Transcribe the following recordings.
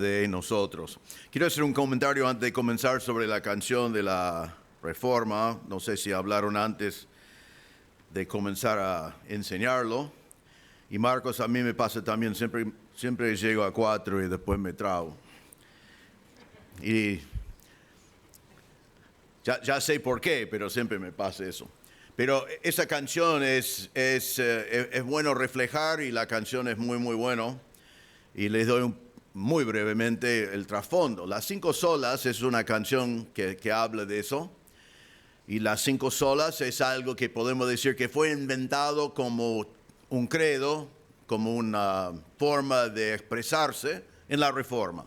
de nosotros. Quiero hacer un comentario antes de comenzar sobre la canción de la Reforma. No sé si hablaron antes de comenzar a enseñarlo. Y Marcos, a mí me pasa también, siempre llego a 4 y después me trago. Y ya sé por qué, pero siempre me pasa eso. Pero esa canción es bueno reflejar, y la canción es muy, muy bueno. Y les doy muy brevemente el trasfondo. Las 5 solas es una canción que habla de eso. Y las 5 solas es algo que podemos decir que fue inventado como un credo, como una forma de expresarse en la Reforma.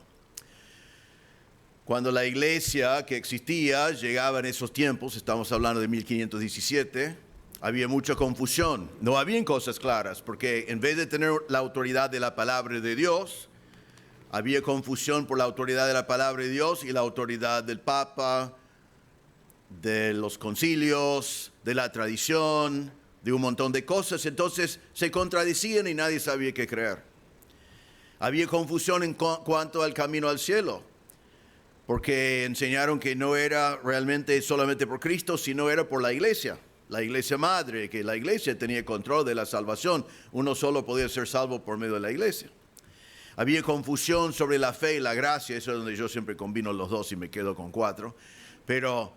Cuando la iglesia que existía llegaba en esos tiempos, estamos hablando de 1517, había mucha confusión. No habían cosas claras, porque en vez de tener la autoridad de la palabra de Dios, había confusión por la autoridad de la palabra de Dios y la autoridad del Papa, de los concilios, de la tradición, de un montón de cosas. Entonces se contradecían y nadie sabía qué creer. Había confusión en cuanto al camino al cielo, porque enseñaron que no era realmente solamente por Cristo, sino era por la iglesia madre, que la iglesia tenía control de la salvación. Uno solo podía ser salvo por medio de la iglesia. Había confusión sobre la fe y la gracia, eso es donde yo siempre combino los dos y me quedo con 4. Pero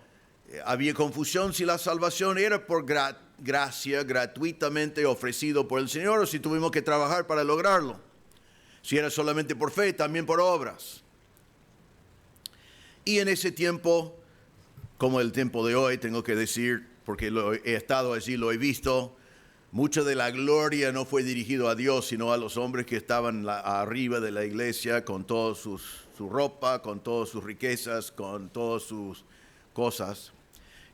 había confusión si la salvación era por gracia, gratuitamente ofrecido por el Señor, o si tuvimos que trabajar para lograrlo. Si era solamente por fe, también por obras. Y en ese tiempo, como el tiempo de hoy, tengo que decir, porque he estado allí, lo he visto, mucha de la gloria no fue dirigido a Dios, sino a los hombres que estaban arriba de la iglesia, con toda su ropa, con todas sus riquezas, con todas sus cosas.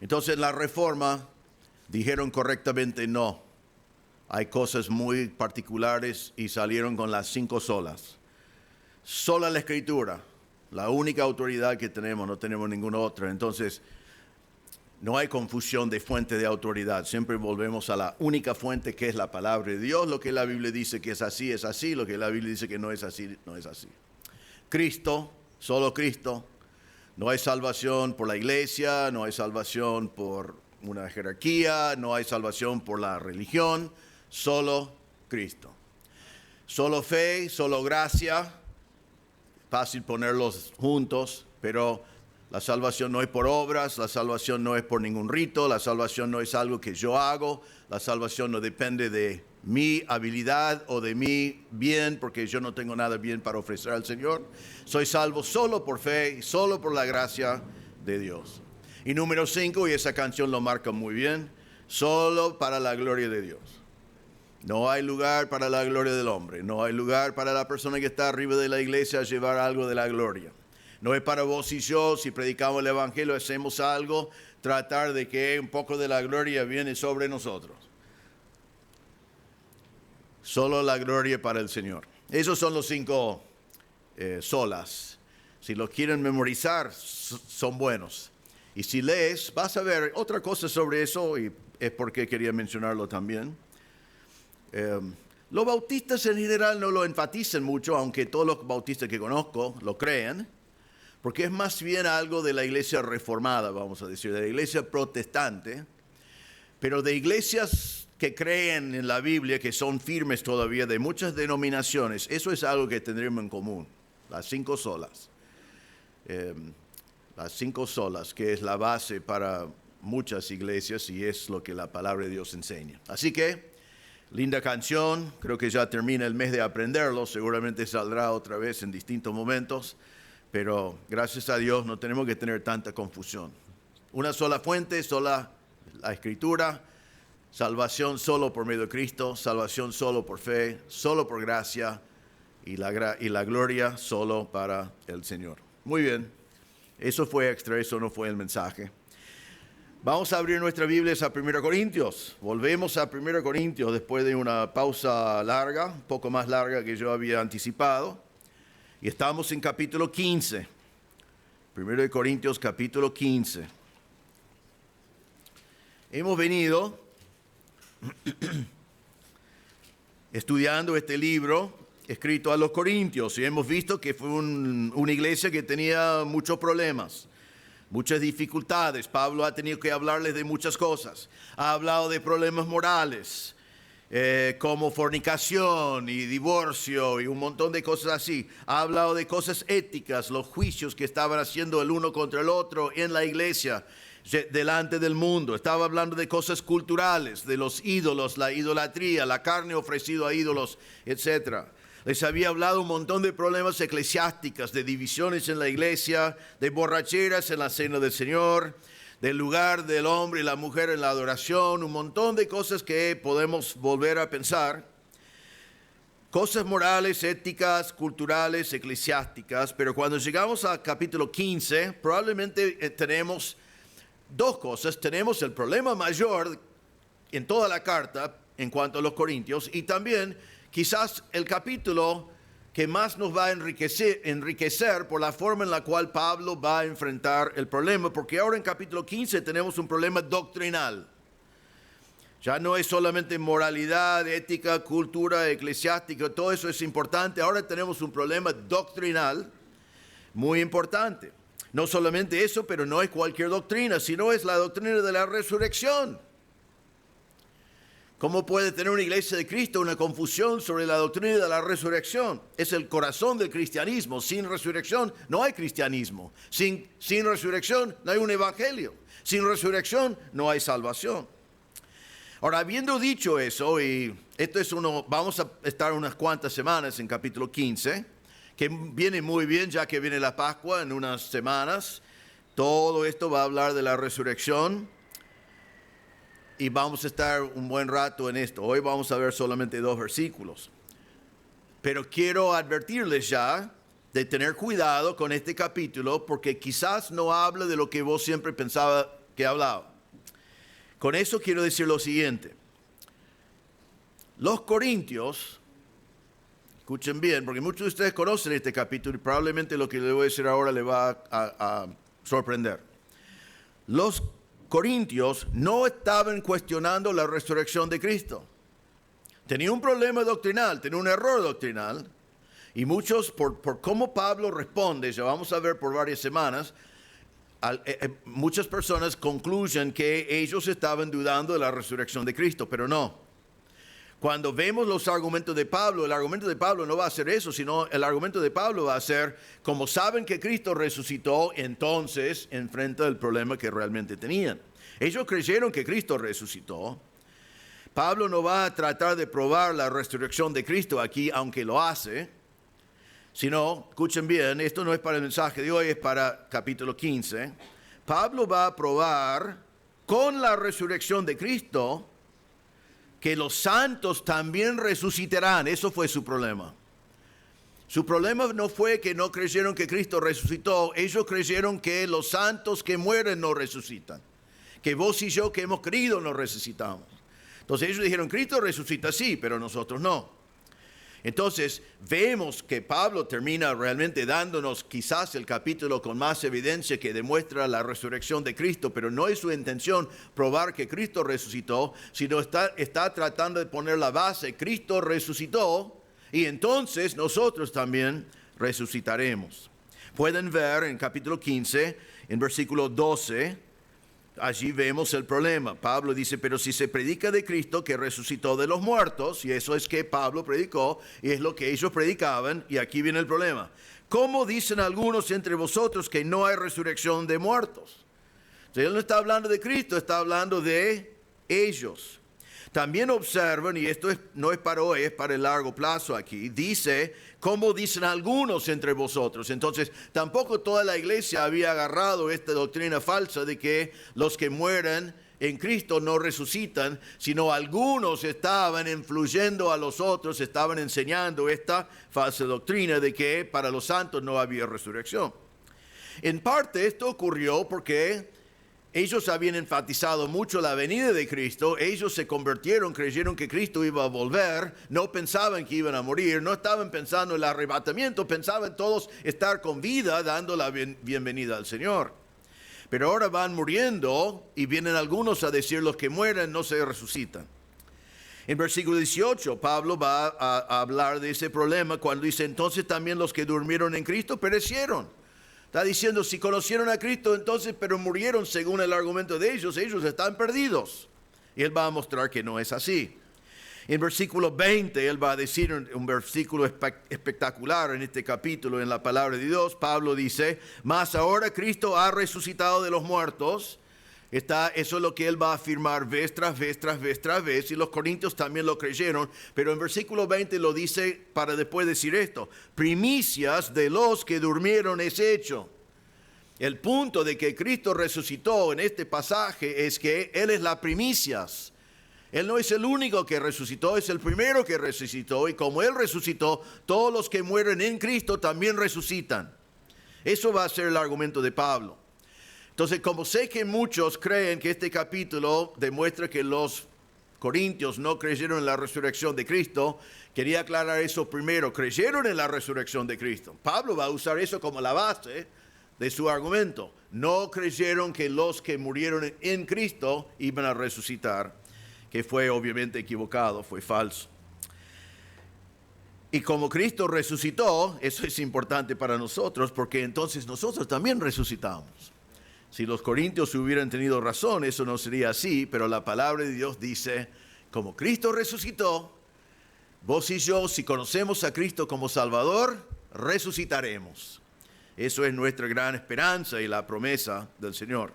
Entonces la Reforma dijeron correctamente no. Hay cosas muy particulares y salieron con las 5 solas. Sola la Escritura, la única autoridad que tenemos, no tenemos ninguna otra. Entonces no hay confusión de fuente de autoridad. Siempre volvemos a la única fuente, que es la palabra de Dios. Lo que la Biblia dice que es así, es así. Lo que la Biblia dice que no es así, no es así. Cristo, solo Cristo. No hay salvación por la iglesia, no hay salvación por una jerarquía, no hay salvación por la religión, solo Cristo. Solo fe, solo gracia. Fácil ponerlos juntos, pero la salvación no es por obras, la salvación no es por ningún rito, la salvación no es algo que yo hago, la salvación no depende de mi habilidad o de mi bien, porque yo no tengo nada bien para ofrecer al Señor. Soy salvo solo por fe y solo por la gracia de Dios. Y número 5, y esa canción lo marca muy bien, solo para la gloria de Dios. No hay lugar para la gloria del hombre, no hay lugar para la persona que está arriba de la iglesia a llevar algo de la gloria. No es para vos y yo, si predicamos el evangelio, hacemos algo, tratar de que un poco de la gloria viene sobre nosotros. Solo la gloria para el Señor. Esos son los 5 solas. Si los quieren memorizar, son buenos. Y si lees, vas a ver otra cosa sobre eso, y es porque quería mencionarlo también. Los bautistas en general no lo enfatizan mucho, aunque todos los bautistas que conozco lo creen, porque es más bien algo de la iglesia reformada, vamos a decir, de la iglesia protestante, pero de iglesias que creen en la Biblia, que son firmes todavía, de muchas denominaciones. Eso es algo que tendremos en común, las 5 solas. Las 5 solas, que es la base para muchas iglesias y es lo que la palabra de Dios enseña. Así que, linda canción, creo que ya termina el mes de aprenderlo, seguramente saldrá otra vez en distintos momentos. Pero gracias a Dios no tenemos que tener tanta confusión. Una sola fuente, sola la Escritura, salvación solo por medio de Cristo, salvación solo por fe, solo por gracia y la gloria solo para el Señor. Muy bien, eso fue extra, eso no fue el mensaje. Vamos a abrir nuestras Biblias a 1 Corintios. Volvemos a 1 Corintios después de una pausa larga, un poco más larga que yo había anticipado. Y estamos en capítulo 15, 1 Corintios capítulo 15. Hemos venido estudiando este libro escrito a los Corintios, y hemos visto que fue una iglesia que tenía muchos problemas, muchas dificultades. Pablo ha tenido que hablarles de muchas cosas. Ha hablado de problemas morales, como fornicación y divorcio y un montón de cosas así. Ha hablado de cosas éticas, los juicios que estaban haciendo el uno contra el otro en la iglesia, delante del mundo. Estaba hablando de cosas culturales, de los ídolos, la idolatría, la carne ofrecida a ídolos, etc. Les había hablado un montón de problemas eclesiásticos, de divisiones en la iglesia, de borracheras en la cena del Señor, del lugar del hombre y la mujer en la adoración, un montón de cosas que podemos volver a pensar. Cosas morales, éticas, culturales, eclesiásticas. Pero cuando llegamos al capítulo 15, probablemente tenemos dos cosas. Tenemos el problema mayor en toda la carta en cuanto a los Corintios, y también quizás el capítulo que más nos va a enriquecer por la forma en la cual Pablo va a enfrentar el problema, porque ahora en capítulo 15 tenemos un problema doctrinal. Ya no es solamente moralidad, ética, cultura, eclesiástica, todo eso es importante. Ahora tenemos un problema doctrinal muy importante. No solamente eso, pero no es cualquier doctrina, sino es la doctrina de la resurrección. ¿Cómo puede tener una iglesia de Cristo una confusión sobre la doctrina de la resurrección? Es el corazón del cristianismo. Sin resurrección no hay cristianismo. Sin resurrección no hay un evangelio. Sin resurrección no hay salvación. Ahora, habiendo dicho eso, y vamos a estar unas cuantas semanas en capítulo 15, que viene muy bien ya que viene la Pascua en unas semanas. Todo esto va a hablar de la resurrección. Y vamos a estar un buen rato en esto. Hoy vamos a ver solamente 2 versículos. Pero quiero advertirles ya de tener cuidado con este capítulo, porque quizás no habla de lo que vos siempre pensaba que hablaba. Con eso quiero decir lo siguiente. Los Corintios, escuchen bien, porque muchos de ustedes conocen este capítulo y probablemente lo que les voy a decir ahora les va a sorprender. Los Corintios no estaban cuestionando la resurrección de Cristo. Tenía un problema doctrinal, tenía un error doctrinal, y muchos, por cómo Pablo responde, ya vamos a ver por varias semanas, muchas personas concluyen que ellos estaban dudando de la resurrección de Cristo, pero no. Cuando vemos los argumentos de Pablo, el argumento de Pablo no va a ser eso, sino el argumento de Pablo va a ser, como saben que Cristo resucitó, entonces enfrenta el problema que realmente tenían. Ellos creyeron que Cristo resucitó. Pablo no va a tratar de probar la resurrección de Cristo aquí, aunque lo hace, sino, escuchen bien, esto no es para el mensaje de hoy, es para capítulo 15. Pablo va a probar con la resurrección de Cristo que los santos también resucitarán. Eso fue su problema. Su problema no fue que no creyeron que Cristo resucitó. Ellos creyeron que los santos que mueren no resucitan. Que vos y yo que hemos creído no resucitamos. Entonces ellos dijeron, Cristo resucita sí, pero nosotros no. Entonces vemos que Pablo termina realmente dándonos quizás el capítulo con más evidencia que demuestra la resurrección de Cristo, pero no es su intención probar que Cristo resucitó, sino está tratando de poner la base. Cristo resucitó y entonces nosotros también resucitaremos. Pueden ver en capítulo 15, en versículo 12, allí vemos el problema. Pablo dice, pero si se predica de Cristo que resucitó de los muertos, y eso es que Pablo predicó, y es lo que ellos predicaban, y aquí viene el problema. ¿Cómo dicen algunos entre vosotros que no hay resurrección de muertos? Entonces, él no está hablando de Cristo, está hablando de ellos. También observan, y esto no es para hoy, es para el largo plazo aquí, dice, ¿cómo dicen algunos entre vosotros? Entonces, tampoco toda la iglesia había agarrado esta doctrina falsa de que los que mueren en Cristo no resucitan, sino algunos estaban influyendo a los otros, estaban enseñando esta falsa doctrina de que para los santos no había resurrección. En parte esto ocurrió porque ellos habían enfatizado mucho la venida de Cristo. Ellos se convirtieron, creyeron que Cristo iba a volver, no pensaban que iban a morir, no estaban pensando en el arrebatamiento, pensaban todos estar con vida dando la bienvenida al Señor. Pero ahora van muriendo y vienen algunos a decir los que mueren no se resucitan. En versículo 18, Pablo va a hablar de ese problema cuando dice, entonces también los que durmieron en Cristo perecieron. Está diciendo, si conocieron a Cristo entonces, pero murieron según el argumento de ellos están perdidos. Y él va a mostrar que no es así. En versículo 20, él va a decir un versículo espectacular en este capítulo, en la palabra de Dios. Pablo dice, mas ahora Cristo ha resucitado de los muertos. Eso es lo que él va a afirmar vez tras vez, tras vez, tras vez, y los corintios también lo creyeron, pero en versículo 20 lo dice para después decir esto, primicias de los que durmieron es hecho. El punto de que Cristo resucitó en este pasaje es que Él es la primicias. Él no es el único que resucitó, es el primero que resucitó, y como Él resucitó, todos los que mueren en Cristo también resucitan. Eso va a ser el argumento de Pablo. Entonces, como sé que muchos creen que este capítulo demuestra que los corintios no creyeron en la resurrección de Cristo, quería aclarar eso primero. Creyeron en la resurrección de Cristo. Pablo va a usar eso como la base de su argumento. No creyeron que los que murieron en Cristo iban a resucitar, que fue obviamente equivocado, fue falso. Y como Cristo resucitó, eso es importante para nosotros, porque entonces nosotros también resucitamos. Si los corintios hubieran tenido razón, eso no sería así, pero la palabra de Dios dice, como Cristo resucitó, vos y yo, si conocemos a Cristo como Salvador, resucitaremos. Eso es nuestra gran esperanza y la promesa del Señor.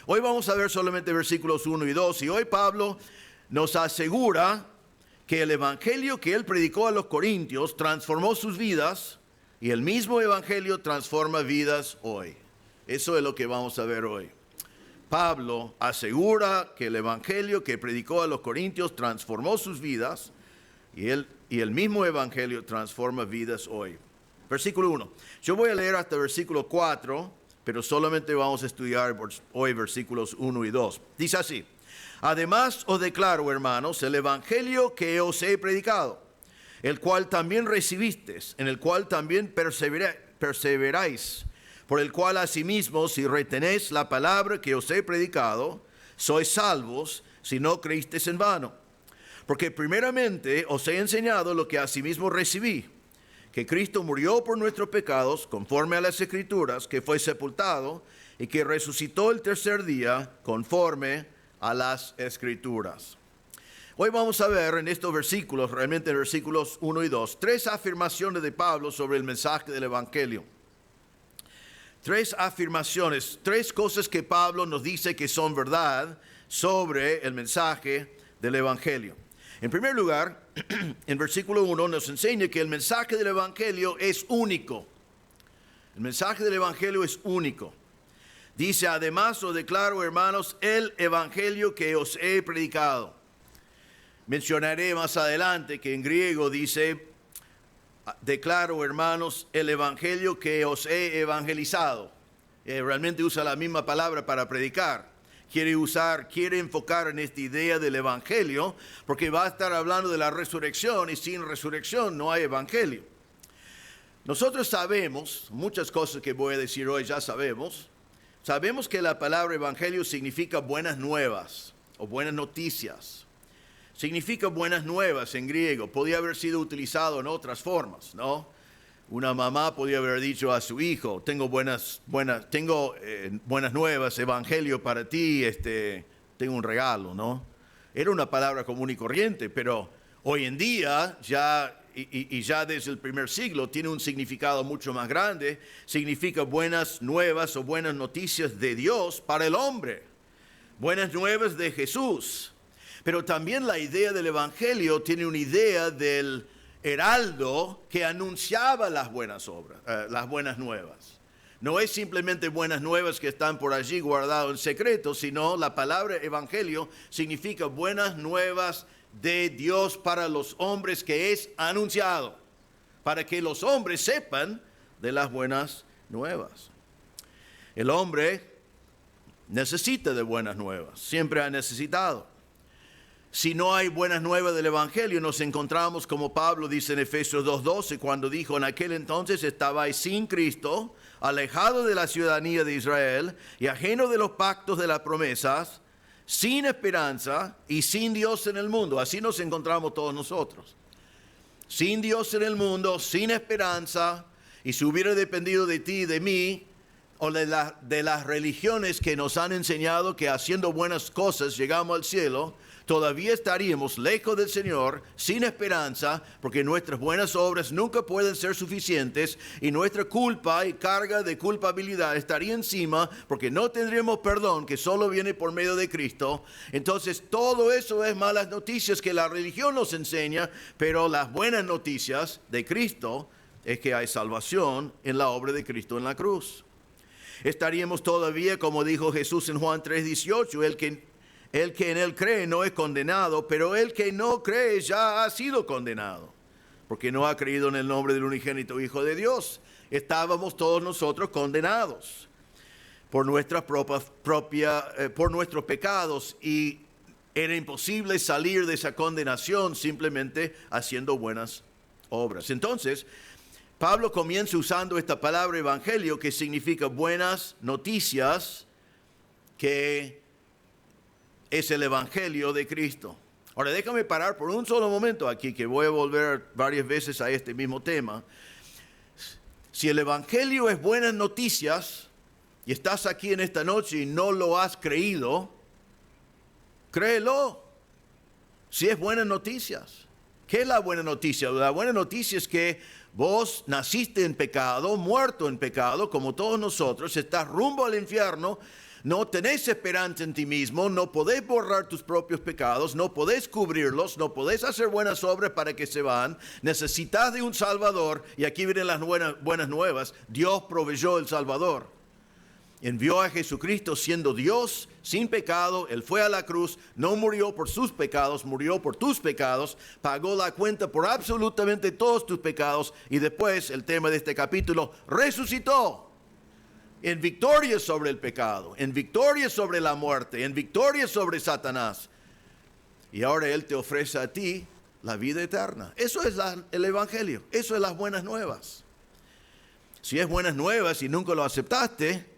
Hoy vamos a ver solamente versículos 1 y 2, y hoy Pablo nos asegura que el evangelio que él predicó a los corintios transformó sus vidas, y el mismo evangelio transforma vidas hoy. Eso es lo que vamos a ver hoy. Pablo asegura que el evangelio que predicó a los corintios transformó sus vidas y el mismo evangelio transforma vidas hoy. Versículo 1. Yo voy a leer hasta versículo 4, pero solamente vamos a estudiar hoy versículos 1 y 2. Dice así, además os declaro, hermanos, el evangelio que os he predicado, el cual también recibisteis, en el cual también perseveráis, por el cual asimismo, si retenéis la palabra que os he predicado, sois salvos, si no creísteis en vano. Porque primeramente os he enseñado lo que asimismo recibí, que Cristo murió por nuestros pecados, conforme a las Escrituras, que fue sepultado, y que resucitó el tercer día, conforme a las Escrituras. Hoy vamos a ver en estos versículos, realmente en versículos 1 y 2, tres afirmaciones de Pablo sobre el mensaje del Evangelio. Tres afirmaciones, tres cosas que Pablo nos dice que son verdad sobre el mensaje del Evangelio. En primer lugar, en versículo 1 nos enseña que el mensaje del Evangelio es único. El mensaje del Evangelio es único. Dice, además os declaro, hermanos, el Evangelio que os he predicado. Mencionaré más adelante que en griego dice, declaro, hermanos, el evangelio que os he evangelizado. Realmente usa la misma palabra para predicar. Quiere enfocar en esta idea del evangelio, porque va a estar hablando de la resurrección, y sin resurrección no hay evangelio. Nosotros sabemos, muchas cosas que voy a decir hoy ya sabemos que la palabra evangelio significa buenas nuevas o buenas noticias. Significa buenas nuevas en griego. Podía haber sido utilizado en otras formas, ¿no? Una mamá podía haber dicho a su hijo, tengo buenas nuevas, evangelio para ti, tengo un regalo, ¿no? Era una palabra común y corriente, pero hoy en día ya desde el primer siglo tiene un significado mucho más grande. Significa buenas nuevas o buenas noticias de Dios para el hombre. Buenas nuevas de Jesús. Pero también la idea del evangelio tiene una idea del heraldo que anunciaba las buenas obras, las buenas nuevas. No es simplemente buenas nuevas que están por allí guardadas en secreto, sino la palabra evangelio significa buenas nuevas de Dios para los hombres, que es anunciado, para que los hombres sepan de las buenas nuevas. El hombre necesita de buenas nuevas, siempre ha necesitado. Si no hay buenas nuevas del evangelio, nos encontramos como Pablo dice en Efesios 2:12, cuando dijo, en aquel entonces estabais sin Cristo, alejados de la ciudadanía de Israel y ajenos de los pactos de las promesas, sin esperanza y sin Dios en el mundo. Así nos encontramos todos nosotros. Sin Dios en el mundo, sin esperanza, y si hubiera dependido de ti y de mí, o de las religiones que nos han enseñado que haciendo buenas cosas llegamos al cielo, todavía estaríamos lejos del Señor, sin esperanza, porque nuestras buenas obras nunca pueden ser suficientes y nuestra culpa y carga de culpabilidad estaría encima, porque no tendríamos perdón que solo viene por medio de Cristo. Entonces todo eso es malas noticias que la religión nos enseña, pero las buenas noticias de Cristo es que hay salvación en la obra de Cristo en la cruz. Estaríamos todavía, como dijo Jesús en Juan 3:18, el que en él cree no es condenado, pero el que no cree ya ha sido condenado, porque no ha creído en el nombre del unigénito Hijo de Dios. Estábamos todos nosotros condenados por nuestros pecados, y era imposible salir de esa condenación simplemente haciendo buenas obras. Entonces, Pablo comienza usando esta palabra evangelio, que significa buenas noticias, que es el evangelio de Cristo. Ahora déjame parar por un solo momento aquí, que voy a volver varias veces a este mismo tema. Si el evangelio es buenas noticias y estás aquí en esta noche y no lo has creído, créelo. Si es buenas noticias. ¿Qué es la buena noticia? La buena noticia es que vos naciste en pecado, muerto en pecado, como todos nosotros, estás rumbo al infierno, no tenés esperanza en ti mismo, no podés borrar tus propios pecados, no podés cubrirlos, no podés hacer buenas obras para que se van, necesitas de un Salvador, y aquí vienen las buenas nuevas. Dios proveyó el Salvador. Envió a Jesucristo siendo Dios, sin pecado. Él fue a la cruz, no murió por sus pecados, murió por tus pecados, pagó la cuenta por absolutamente todos tus pecados, y después, el tema de este capítulo, resucitó en victoria sobre el pecado, en victoria sobre la muerte, en victoria sobre Satanás. Y ahora Él te ofrece a ti la vida eterna. Eso es el evangelio, eso es las buenas nuevas. Si es buenas nuevas y nunca lo aceptaste,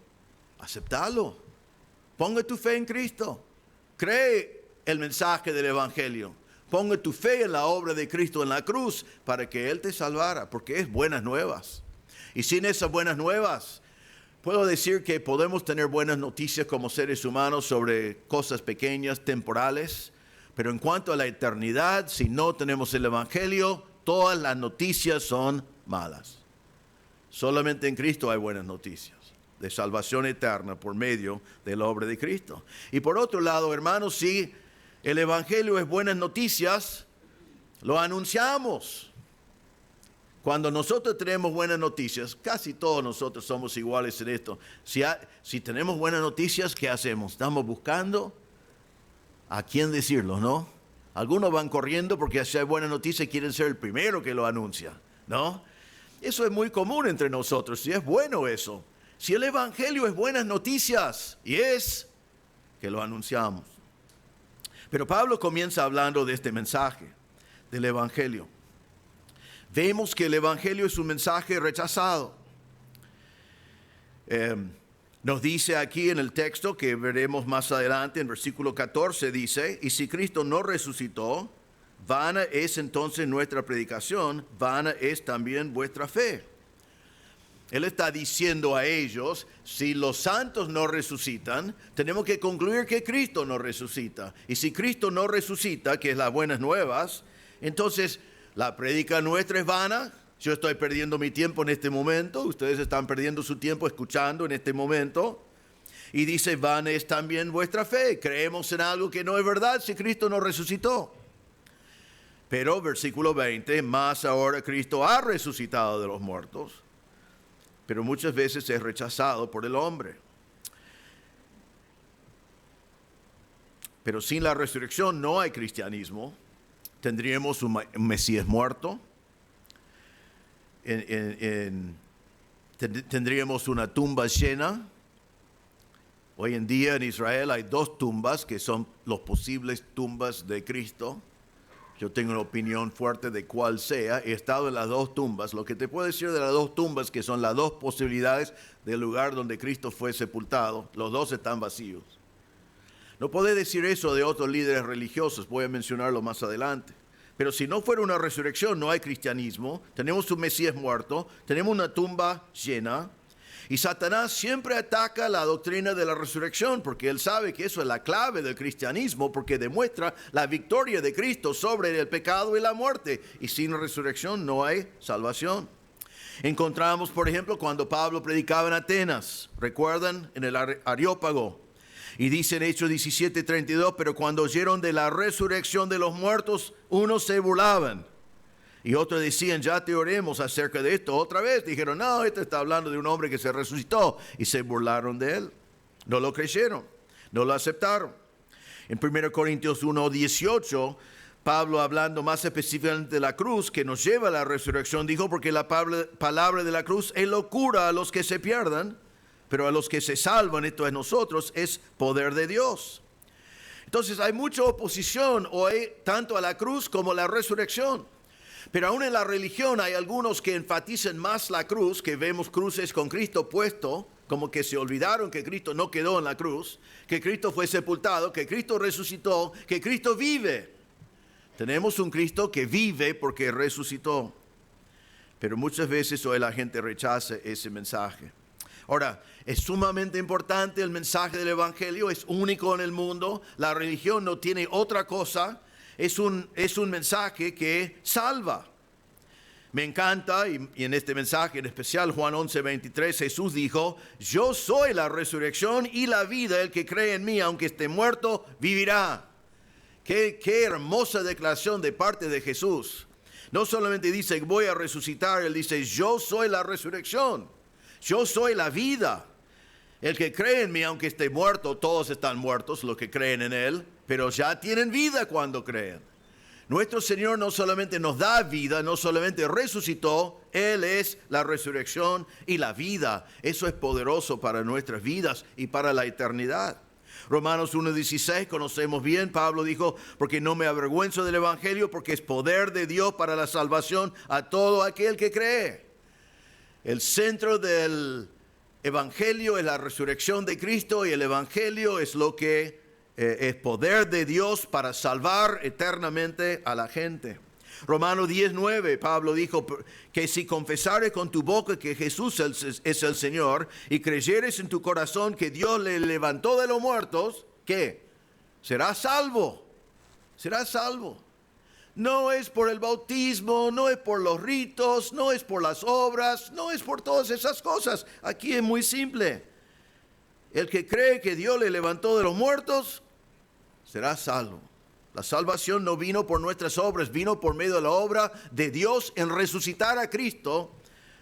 aceptalo. Ponga tu fe en Cristo. Cree el mensaje del evangelio. Ponga tu fe en la obra de Cristo en la cruz para que Él te salvara, porque es buenas nuevas. Y sin esas buenas nuevas, puedo decir que podemos tener buenas noticias como seres humanos sobre cosas pequeñas, temporales, pero en cuanto a la eternidad, si no tenemos el evangelio, todas las noticias son malas. Solamente en Cristo hay buenas noticias de salvación eterna por medio de la obra de Cristo. Y por otro lado, hermanos, si el evangelio es buenas noticias, lo anunciamos. Cuando nosotros tenemos buenas noticias, casi todos nosotros somos iguales en esto. Si tenemos buenas noticias, ¿qué hacemos? Estamos buscando a quién decirlo, ¿no? Algunos van corriendo porque si hay buenas noticias quieren ser el primero que lo anuncia, ¿no? Eso es muy común entre nosotros, y es bueno eso. Si el evangelio es buenas noticias, y es que lo anunciamos. Pero Pablo comienza hablando de este mensaje del evangelio. Vemos que el evangelio es un mensaje rechazado. Nos dice aquí en el texto, que veremos más adelante, en versículo 14, dice: y si Cristo no resucitó, vana es entonces nuestra predicación, vana es también vuestra fe. Él está diciendo a ellos, si los santos no resucitan, tenemos que concluir que Cristo no resucita. Y si Cristo no resucita, que es las buenas nuevas, entonces la prédica nuestra es vana. Yo estoy perdiendo mi tiempo en este momento, ustedes están perdiendo su tiempo escuchando en este momento. Y dice, vana es también vuestra fe. Creemos en algo que no es verdad si Cristo no resucitó. Pero versículo 20, más ahora Cristo ha resucitado de los muertos, pero muchas veces es rechazado por el hombre. Pero sin la resurrección no hay cristianismo. Tendríamos un Mesías muerto. Tendríamos una tumba llena. Hoy en día en Israel hay 2 tumbas que son los posibles tumbas de Cristo. Yo tengo una opinión fuerte de cuál sea. He estado en las 2 tumbas. Lo que te puedo decir de las 2 tumbas, que son las 2 posibilidades del lugar donde Cristo fue sepultado, los 2 están vacíos. No puede decir eso de otros líderes religiosos, voy a mencionarlo más adelante. Pero si no fuera una resurrección, no hay cristianismo. Tenemos un Mesías muerto, tenemos una tumba llena. Y Satanás siempre ataca la doctrina de la resurrección porque él sabe que eso es la clave del cristianismo, porque demuestra la victoria de Cristo sobre el pecado y la muerte. Y sin resurrección no hay salvación. Encontramos, por ejemplo, cuando Pablo predicaba en Atenas, ¿recuerdan? En el Areópago. Y dice en Hechos 17:32, pero cuando oyeron de la resurrección de los muertos, unos se burlaban. Y otros decían, ya te oremos acerca de esto otra vez. Dijeron, no, esto está hablando de un hombre que se resucitó. Y se burlaron de él. No lo creyeron, no lo aceptaron. En 1 Corintios 1:18, Pablo, hablando más específicamente de la cruz, que nos lleva a la resurrección, dijo, porque la palabra de la cruz es locura a los que se pierdan, pero a los que se salvan, esto es nosotros, es poder de Dios. Entonces hay mucha oposición hoy, tanto a la cruz como a la resurrección. Pero aún en la religión hay algunos que enfatizan más la cruz, que vemos cruces con Cristo puesto, como que se olvidaron que Cristo no quedó en la cruz, que Cristo fue sepultado, que Cristo resucitó, que Cristo vive. Tenemos un Cristo que vive porque resucitó. Pero muchas veces hoy la gente rechaza ese mensaje. Ahora, es sumamente importante el mensaje del Evangelio, es único en el mundo. La religión no tiene otra cosa. Es un mensaje que salva. Me encanta, y en este mensaje en especial, Juan 11:23, Jesús dijo, yo soy la resurrección y la vida, el que cree en mí, aunque esté muerto, vivirá. Qué hermosa declaración de parte de Jesús. No solamente dice, voy a resucitar, él dice, yo soy la resurrección, yo soy la vida. El que cree en mí, aunque esté muerto, todos están muertos, los que creen en él, pero ya tienen vida cuando creen. Nuestro Señor no solamente nos da vida, no solamente resucitó, Él es la resurrección y la vida. Eso es poderoso para nuestras vidas y para la eternidad. Romanos 1:16, conocemos bien, Pablo dijo, porque no me avergüenzo del Evangelio, porque es poder de Dios para la salvación a todo aquel que cree. El centro del Evangelio es la resurrección de Cristo y el Evangelio es lo que es poder de Dios para salvar eternamente a la gente. Romanos 10:9, Pablo dijo que si confesares con tu boca que Jesús es el Señor y creyeres en tu corazón que Dios le levantó de los muertos, ¿qué? Serás salvo, serás salvo. No es por el bautismo, no es por los ritos, no es por las obras, no es por todas esas cosas. Aquí es muy simple. El que cree que Dios le levantó de los muertos, será salvo. La salvación no vino por nuestras obras, vino por medio de la obra de Dios en resucitar a Cristo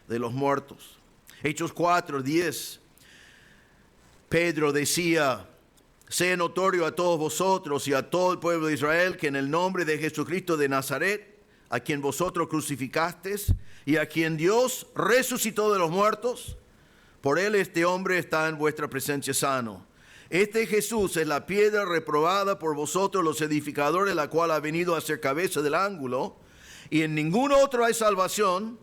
de los muertos. Hechos 4:10, Pedro decía, sea notorio a todos vosotros y a todo el pueblo de Israel que en el nombre de Jesucristo de Nazaret, a quien vosotros crucificasteis y a quien Dios resucitó de los muertos, por él este hombre está en vuestra presencia sano. Este Jesús es la piedra reprobada por vosotros los edificadores, la cual ha venido a ser cabeza del ángulo, y en ningún otro hay salvación,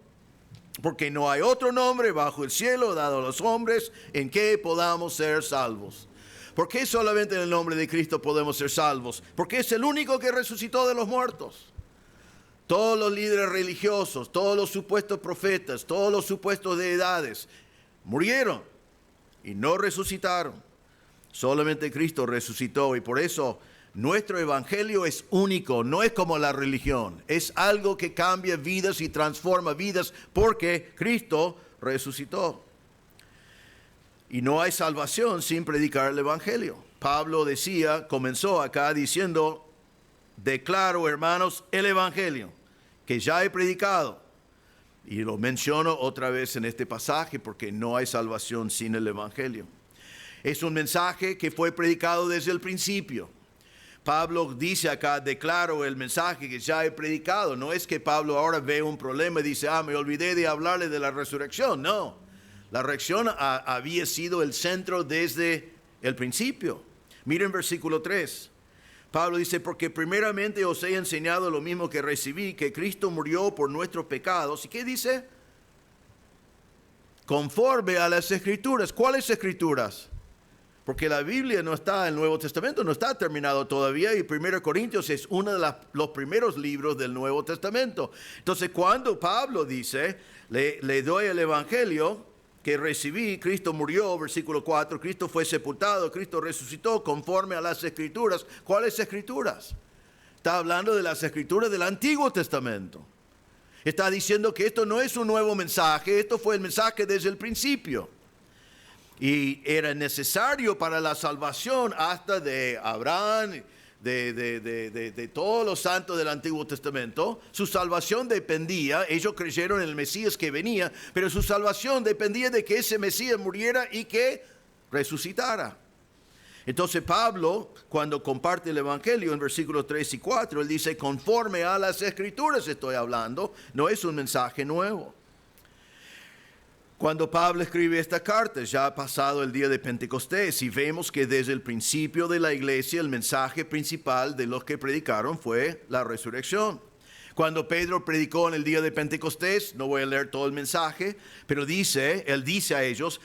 porque no hay otro nombre bajo el cielo dado a los hombres en que podamos ser salvos. ¿Por qué solamente en el nombre de Cristo podemos ser salvos? Porque es el único que resucitó de los muertos. Todos los líderes religiosos, todos los supuestos profetas, todos los supuestos deidades murieron y no resucitaron. Solamente Cristo resucitó y por eso nuestro evangelio es único, no es como la religión. Es algo que cambia vidas y transforma vidas porque Cristo resucitó. Y no hay salvación sin predicar el evangelio. Pablo comenzó acá diciendo, declaro, hermanos, el evangelio que ya he predicado. Y lo menciono otra vez en este pasaje porque no hay salvación sin el evangelio. Es un mensaje que fue predicado desde el principio. Pablo dice acá, declaro el mensaje que ya he predicado. No es que Pablo ahora ve un problema y dice, me olvidé de hablarle de la resurrección. No, la resurrección había sido el centro desde el principio. Miren versículo 3. Pablo dice, porque primeramente os he enseñado lo mismo que recibí, que Cristo murió por nuestros pecados. ¿Y qué dice? Conforme a las Escrituras. ¿Cuáles Escrituras? Porque la Biblia no está, el Nuevo Testamento no está terminado todavía, y 1 Corintios es uno de los primeros libros del Nuevo Testamento. Entonces, cuando Pablo dice, le doy el Evangelio que recibí, Cristo murió, versículo 4, Cristo fue sepultado, Cristo resucitó conforme a las Escrituras. ¿Cuáles Escrituras? Está hablando de las Escrituras del Antiguo Testamento. Está diciendo que esto no es un nuevo mensaje, esto fue el mensaje desde el principio. Y era necesario para la salvación hasta de Abraham, de todos los santos del Antiguo Testamento. Su salvación dependía, ellos creyeron en el Mesías que venía, pero su salvación dependía de que ese Mesías muriera y que resucitara. Entonces Pablo, cuando comparte el Evangelio en versículos 3 y 4, él dice, conforme a las Escrituras estoy hablando, no es un mensaje nuevo. Cuando Pablo escribe esta carta, ya ha pasado el día de Pentecostés, y vemos que desde el principio de la iglesia el mensaje principal de los que predicaron fue la resurrección. Cuando Pedro predicó en el día de Pentecostés, no voy a leer todo el mensaje, pero él dice a ellos,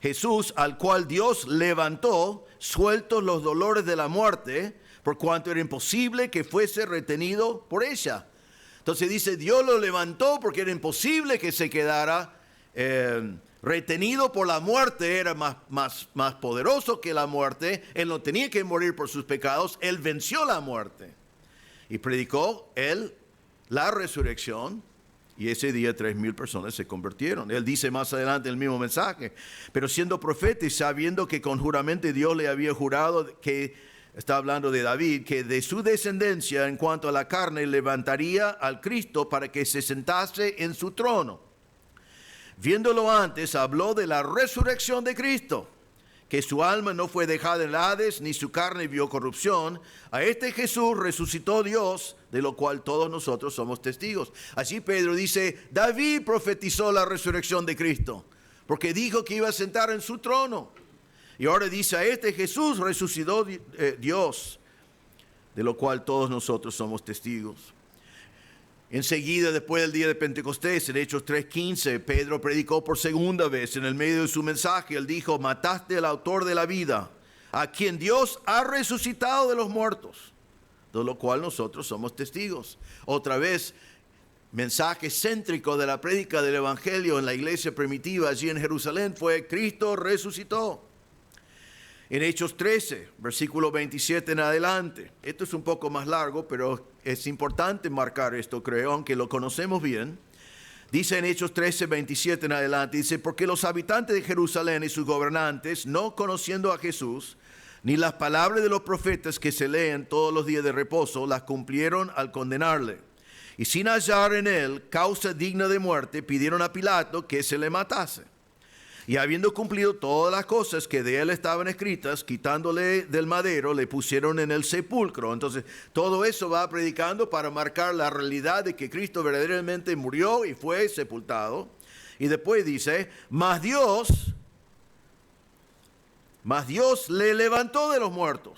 Jesús, al cual Dios levantó, sueltos los dolores de la muerte, por cuanto era imposible que fuese retenido por ella. Entonces dice, Dios lo levantó porque era imposible que se quedara retenido por la muerte, era más poderoso que la muerte, él no tenía que morir por sus pecados, él venció la muerte y predicó él la resurrección, y ese día 3,000 personas se convirtieron. Él dice más adelante el mismo mensaje, pero siendo profeta y sabiendo que con juramento Dios le había jurado, que está hablando de David, que de su descendencia en cuanto a la carne levantaría al Cristo para que se sentase en su trono. Viéndolo antes, habló de la resurrección de Cristo, que su alma no fue dejada en el Hades, ni su carne vio corrupción. A este Jesús resucitó Dios, de lo cual todos nosotros somos testigos. Así Pedro dice, David profetizó la resurrección de Cristo, porque dijo que iba a sentar en su trono. Y ahora dice, a este Jesús resucitó Dios, de lo cual todos nosotros somos testigos. Enseguida, después del día de Pentecostés, en Hechos 3:15, Pedro predicó por segunda vez. En el medio de su mensaje, él dijo, mataste al autor de la vida, a quien Dios ha resucitado de los muertos, de lo cual nosotros somos testigos. Otra vez, mensaje céntrico de la prédica del Evangelio en la iglesia primitiva allí en Jerusalén fue, Cristo resucitó. En Hechos 13, versículo 27 en adelante. Esto es un poco más largo, pero es importante marcar esto, creo, aunque lo conocemos bien. Dice en Hechos 13, 27 en adelante, dice, porque los habitantes de Jerusalén y sus gobernantes, no conociendo a Jesús, ni las palabras de los profetas que se leen todos los días de reposo, las cumplieron al condenarle. Y sin hallar en él causa digna de muerte, pidieron a Pilato que se le matase. Y habiendo cumplido todas las cosas que de él estaban escritas, quitándole del madero, le pusieron en el sepulcro. Entonces, todo eso va predicando para marcar la realidad de que Cristo verdaderamente murió y fue sepultado. Y después dice, mas Dios le levantó de los muertos.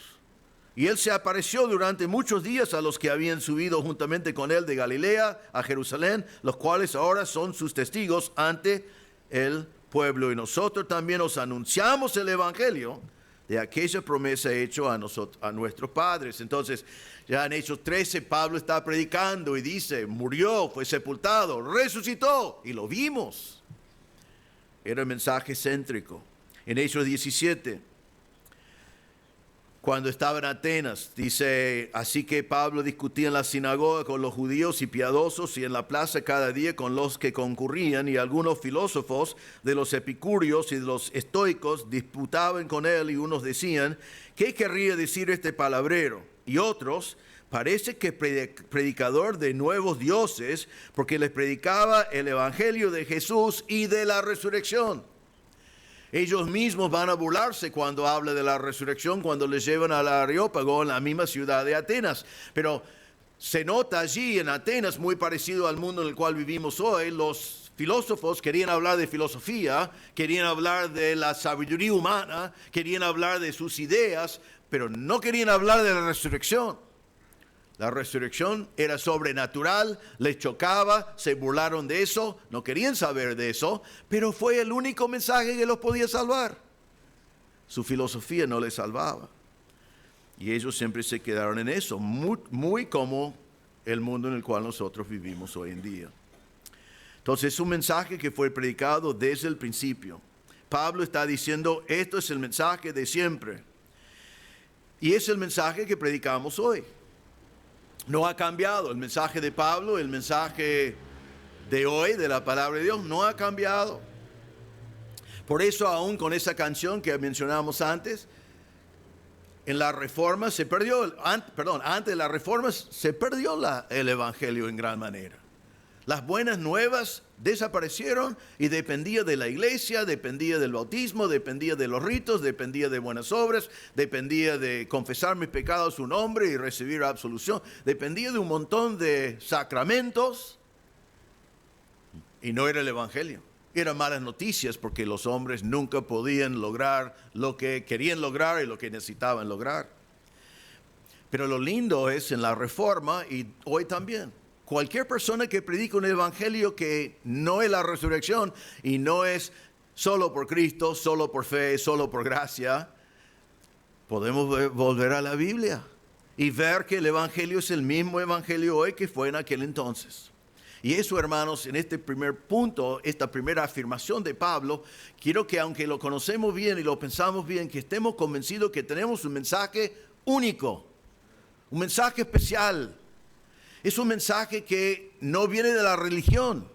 Y él se apareció durante muchos días a los que habían subido juntamente con él de Galilea a Jerusalén, los cuales ahora son sus testigos ante el pueblo. Y nosotros también os anunciamos el Evangelio de aquella promesa hecha a nuestros padres. Entonces, ya en Hechos 13, Pablo está predicando y dice, murió, fue sepultado, resucitó, y lo vimos. Era el mensaje céntrico. En Hechos 17, cuando estaba en Atenas, dice, así que Pablo discutía en la sinagoga con los judíos y piadosos, y en la plaza cada día con los que concurrían, y algunos filósofos de los epicúreos y de los estoicos disputaban con él, y unos decían, ¿qué querría decir este palabrero? Y otros, parece que predicador de nuevos dioses, porque les predicaba el evangelio de Jesús y de la resurrección. Ellos mismos van a burlarse cuando habla de la resurrección, cuando les llevan al Areópago en la misma ciudad de Atenas. Pero se nota allí en Atenas, muy parecido al mundo en el cual vivimos hoy, los filósofos querían hablar de filosofía, querían hablar de la sabiduría humana, querían hablar de sus ideas, pero no querían hablar de la resurrección. La resurrección era sobrenatural, les chocaba, se burlaron de eso, no querían saber de eso, pero fue el único mensaje que los podía salvar. Su filosofía no les salvaba. Y ellos siempre se quedaron en eso, muy como el mundo en el cual nosotros vivimos hoy en día. Entonces es un mensaje que fue predicado desde el principio. Pablo está diciendo, esto es el mensaje de siempre. Y es el mensaje que predicamos hoy. No ha cambiado. El mensaje de Pablo, el mensaje de hoy, de la palabra de Dios, no ha cambiado. Por eso, aún con esa canción que mencionamos antes, en la Reforma se perdió, antes de la Reforma se perdió el Evangelio en gran manera. Las buenas nuevas desaparecieron y dependía de la iglesia, dependía del bautismo, dependía de los ritos, dependía de buenas obras, dependía de confesar mis pecados su nombre y recibir absolución, dependía de un montón de sacramentos y no era el Evangelio. Eran malas noticias porque los hombres nunca podían lograr lo que querían lograr y lo que necesitaban lograr. Pero lo lindo es en la Reforma y hoy también. Cualquier persona que predica un evangelio que no es la resurrección y no es solo por Cristo, solo por fe, solo por gracia, podemos volver a la Biblia y ver que el evangelio es el mismo evangelio hoy que fue en aquel entonces. Y eso, hermanos, en este primer punto, esta primera afirmación de Pablo, quiero que aunque lo conocemos bien y lo pensamos bien, que estemos convencidos que tenemos un mensaje único, un mensaje especial. Es un mensaje que no viene de la religión.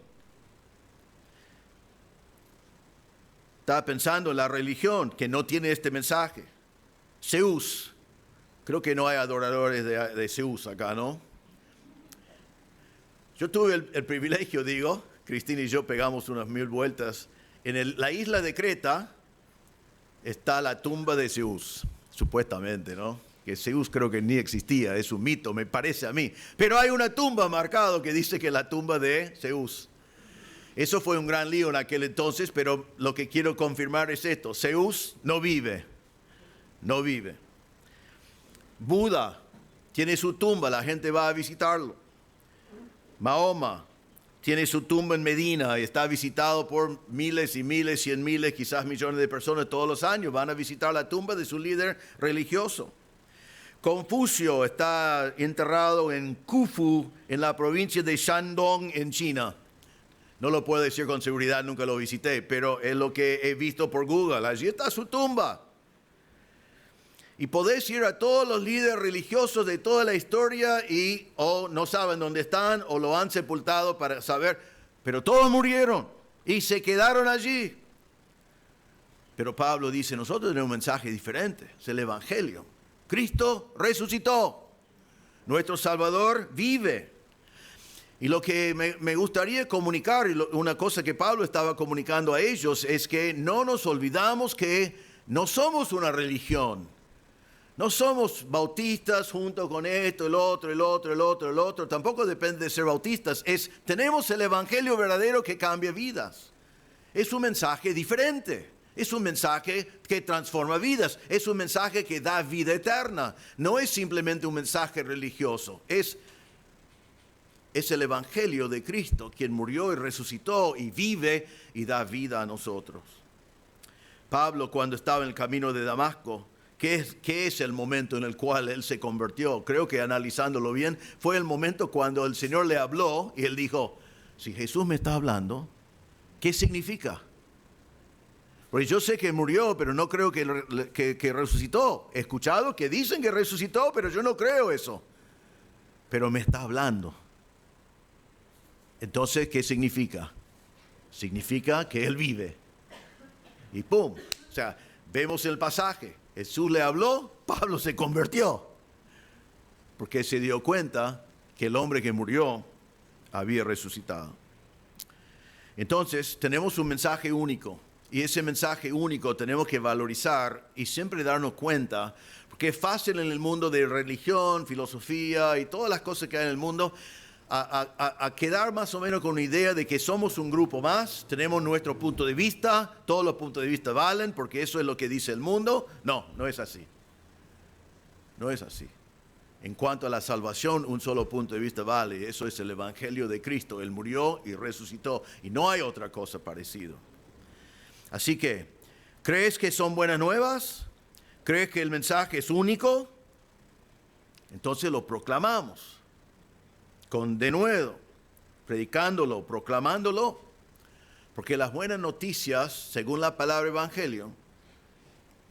Estaba pensando en la religión que no tiene este mensaje. Zeus. Creo que no hay adoradores de Zeus acá, ¿no? Yo tuve el privilegio, Cristina y yo pegamos unas 1000 vueltas. En la isla de Creta está la tumba de Zeus, supuestamente, ¿no? Que Zeus creo que ni existía, es un mito, me parece a mí. Pero hay una tumba marcada que dice que es la tumba de Zeus. Eso fue un gran lío en aquel entonces, pero lo que quiero confirmar es esto. Zeus no vive. Buda tiene su tumba, la gente va a visitarlo. Mahoma tiene su tumba en Medina y está visitado por miles y miles, 100 miles, quizás millones de personas todos los años. Van a visitar la tumba de su líder religioso. Confucio está enterrado en Khufu, en la provincia de Shandong, en China. No lo puedo decir con seguridad, nunca lo visité, pero es lo que he visto por Google. Allí está su tumba. Y podés ir a todos los líderes religiosos de toda la historia y o no saben dónde están o lo han sepultado para saber, pero todos murieron y se quedaron allí. Pero Pablo dice, nosotros tenemos un mensaje diferente, es el Evangelio. Cristo resucitó, nuestro Salvador vive. Y lo que me gustaría comunicar, y una cosa que Pablo estaba comunicando a ellos, es que no nos olvidamos que no somos una religión. No somos bautistas junto con esto, el otro. Tampoco depende de ser bautistas. Tenemos el Evangelio verdadero que cambia vidas. Es un mensaje diferente. Es un mensaje que transforma vidas. Es un mensaje que da vida eterna. No es simplemente un mensaje religioso. Es el Evangelio de Cristo, quien murió y resucitó y vive y da vida a nosotros. Pablo, cuando estaba en el camino de Damasco, ¿qué es el momento en el cual él se convirtió? Creo que analizándolo bien, fue el momento cuando el Señor le habló y él dijo, si Jesús me está hablando, ¿qué significa? Porque yo sé que murió, pero no creo que resucitó. He escuchado que dicen que resucitó, pero yo no creo eso. Pero me está hablando. Entonces, ¿qué significa? Significa que Él vive. Y ¡pum! O sea, vemos el pasaje. Jesús le habló, Pablo se convirtió. Porque se dio cuenta que el hombre que murió había resucitado. Entonces, tenemos un mensaje único. Y ese mensaje único tenemos que valorizar y siempre darnos cuenta, porque es fácil en el mundo de religión, filosofía y todas las cosas que hay en el mundo, a quedar más o menos con una idea de que somos un grupo más, tenemos nuestro punto de vista, todos los puntos de vista valen, porque eso es lo que dice el mundo. No, no es así. No es así. En cuanto a la salvación, un solo punto de vista vale, eso es el Evangelio de Cristo. Él murió y resucitó, y no hay otra cosa parecida. Así que ¿Crees que son buenas nuevas? ¿Crees que el mensaje es único? Entonces lo proclamamos con denuedo, predicándolo, proclamándolo, porque las buenas noticias, según la palabra evangelio,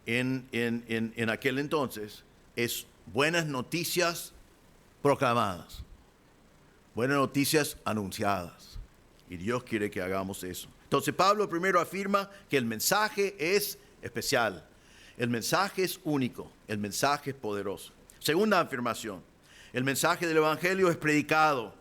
en aquel entonces, es buenas noticias proclamadas, buenas noticias anunciadas. Y Dios quiere que hagamos eso. Entonces Pablo primero afirma que el mensaje es especial, el mensaje es único, el mensaje es poderoso. Segunda afirmación, el mensaje del evangelio es predicado.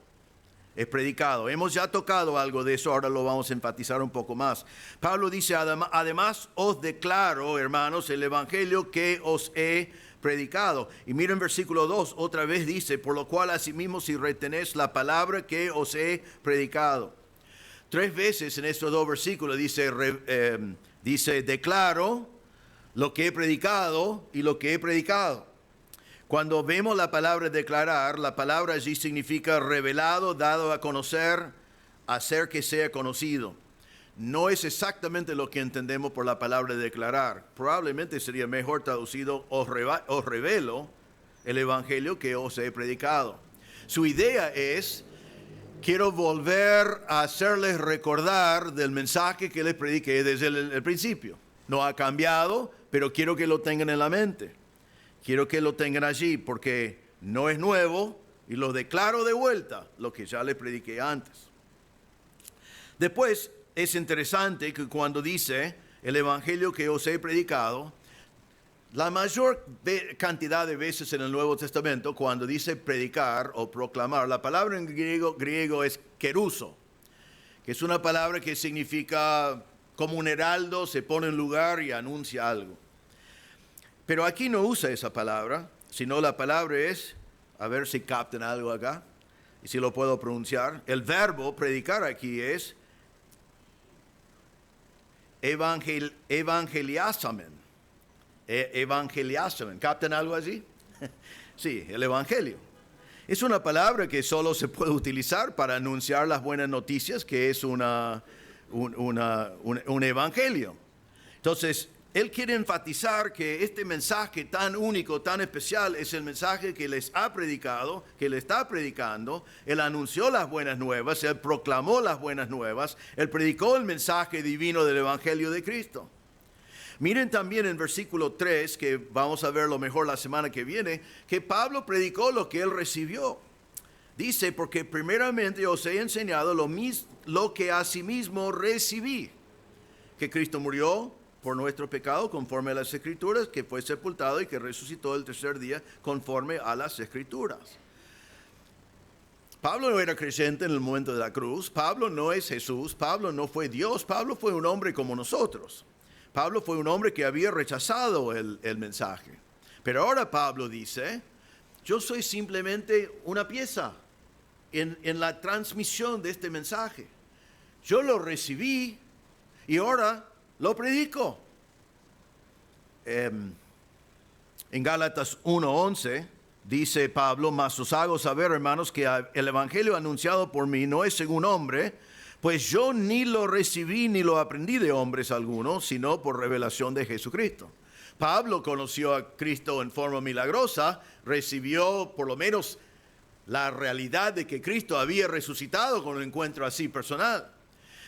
Es predicado. Hemos ya tocado algo de eso, ahora lo vamos a enfatizar un poco más. Pablo dice, además os declaro, hermanos, el evangelio que os he predicado. Y miren versículo 2, otra vez dice, por lo cual asimismo si retenéis la palabra que os he predicado. 3 veces en estos 2 versículos dice, declaro lo que he predicado y lo que he predicado. Cuando vemos la palabra declarar, la palabra allí significa revelado, dado a conocer, hacer que sea conocido. No es exactamente lo que entendemos por la palabra declarar. Probablemente sería mejor traducido, os revelo el evangelio que os he predicado. Su idea es, quiero volver a hacerles recordar del mensaje que les prediqué desde el principio. No ha cambiado, pero quiero que lo tengan en la mente. Quiero que lo tengan allí porque no es nuevo y lo declaro de vuelta, lo que ya les prediqué antes. Después es interesante que cuando dice el evangelio que os he predicado, la mayor cantidad de veces en el Nuevo Testamento, cuando dice predicar o proclamar, la palabra en griego es keruso, que es una palabra que significa como un heraldo, se pone en lugar y anuncia algo. Pero aquí no usa esa palabra, sino la palabra es, a ver si captan algo acá, y si lo puedo pronunciar. El verbo predicar aquí es evangeliasamen. Evangeliasamen. ¿Captan algo allí? Sí, el evangelio. Es una palabra que solo se puede utilizar para anunciar las buenas noticias, que es un evangelio. Entonces, él quiere enfatizar que este mensaje tan único, tan especial, es el mensaje que les ha predicado, que le está predicando. Él anunció las buenas nuevas, él proclamó las buenas nuevas, él predicó el mensaje divino del Evangelio de Cristo. Miren también en versículo 3, que vamos a verlo mejor la semana que viene, que Pablo predicó lo que él recibió. Dice, porque primeramente os he enseñado lo que asimismo recibí, que Cristo murió por nuestro pecado conforme a las Escrituras, que fue sepultado y que resucitó el tercer día conforme a las Escrituras. Pablo no era creyente en el momento de la cruz, Pablo no es Jesús, Pablo no fue Dios, Pablo fue un hombre como nosotros. Pablo fue un hombre que había rechazado el mensaje. Pero ahora Pablo dice, yo soy simplemente una pieza en la transmisión de este mensaje. Yo lo recibí y ahora lo predico. En Gálatas 1:11 dice Pablo, mas os hago saber, hermanos, que el evangelio anunciado por mí no es según hombre, pues yo ni lo recibí ni lo aprendí de hombres algunos, sino por revelación de Jesucristo. Pablo conoció a Cristo en forma milagrosa, recibió por lo menos la realidad de que Cristo había resucitado con un encuentro así personal.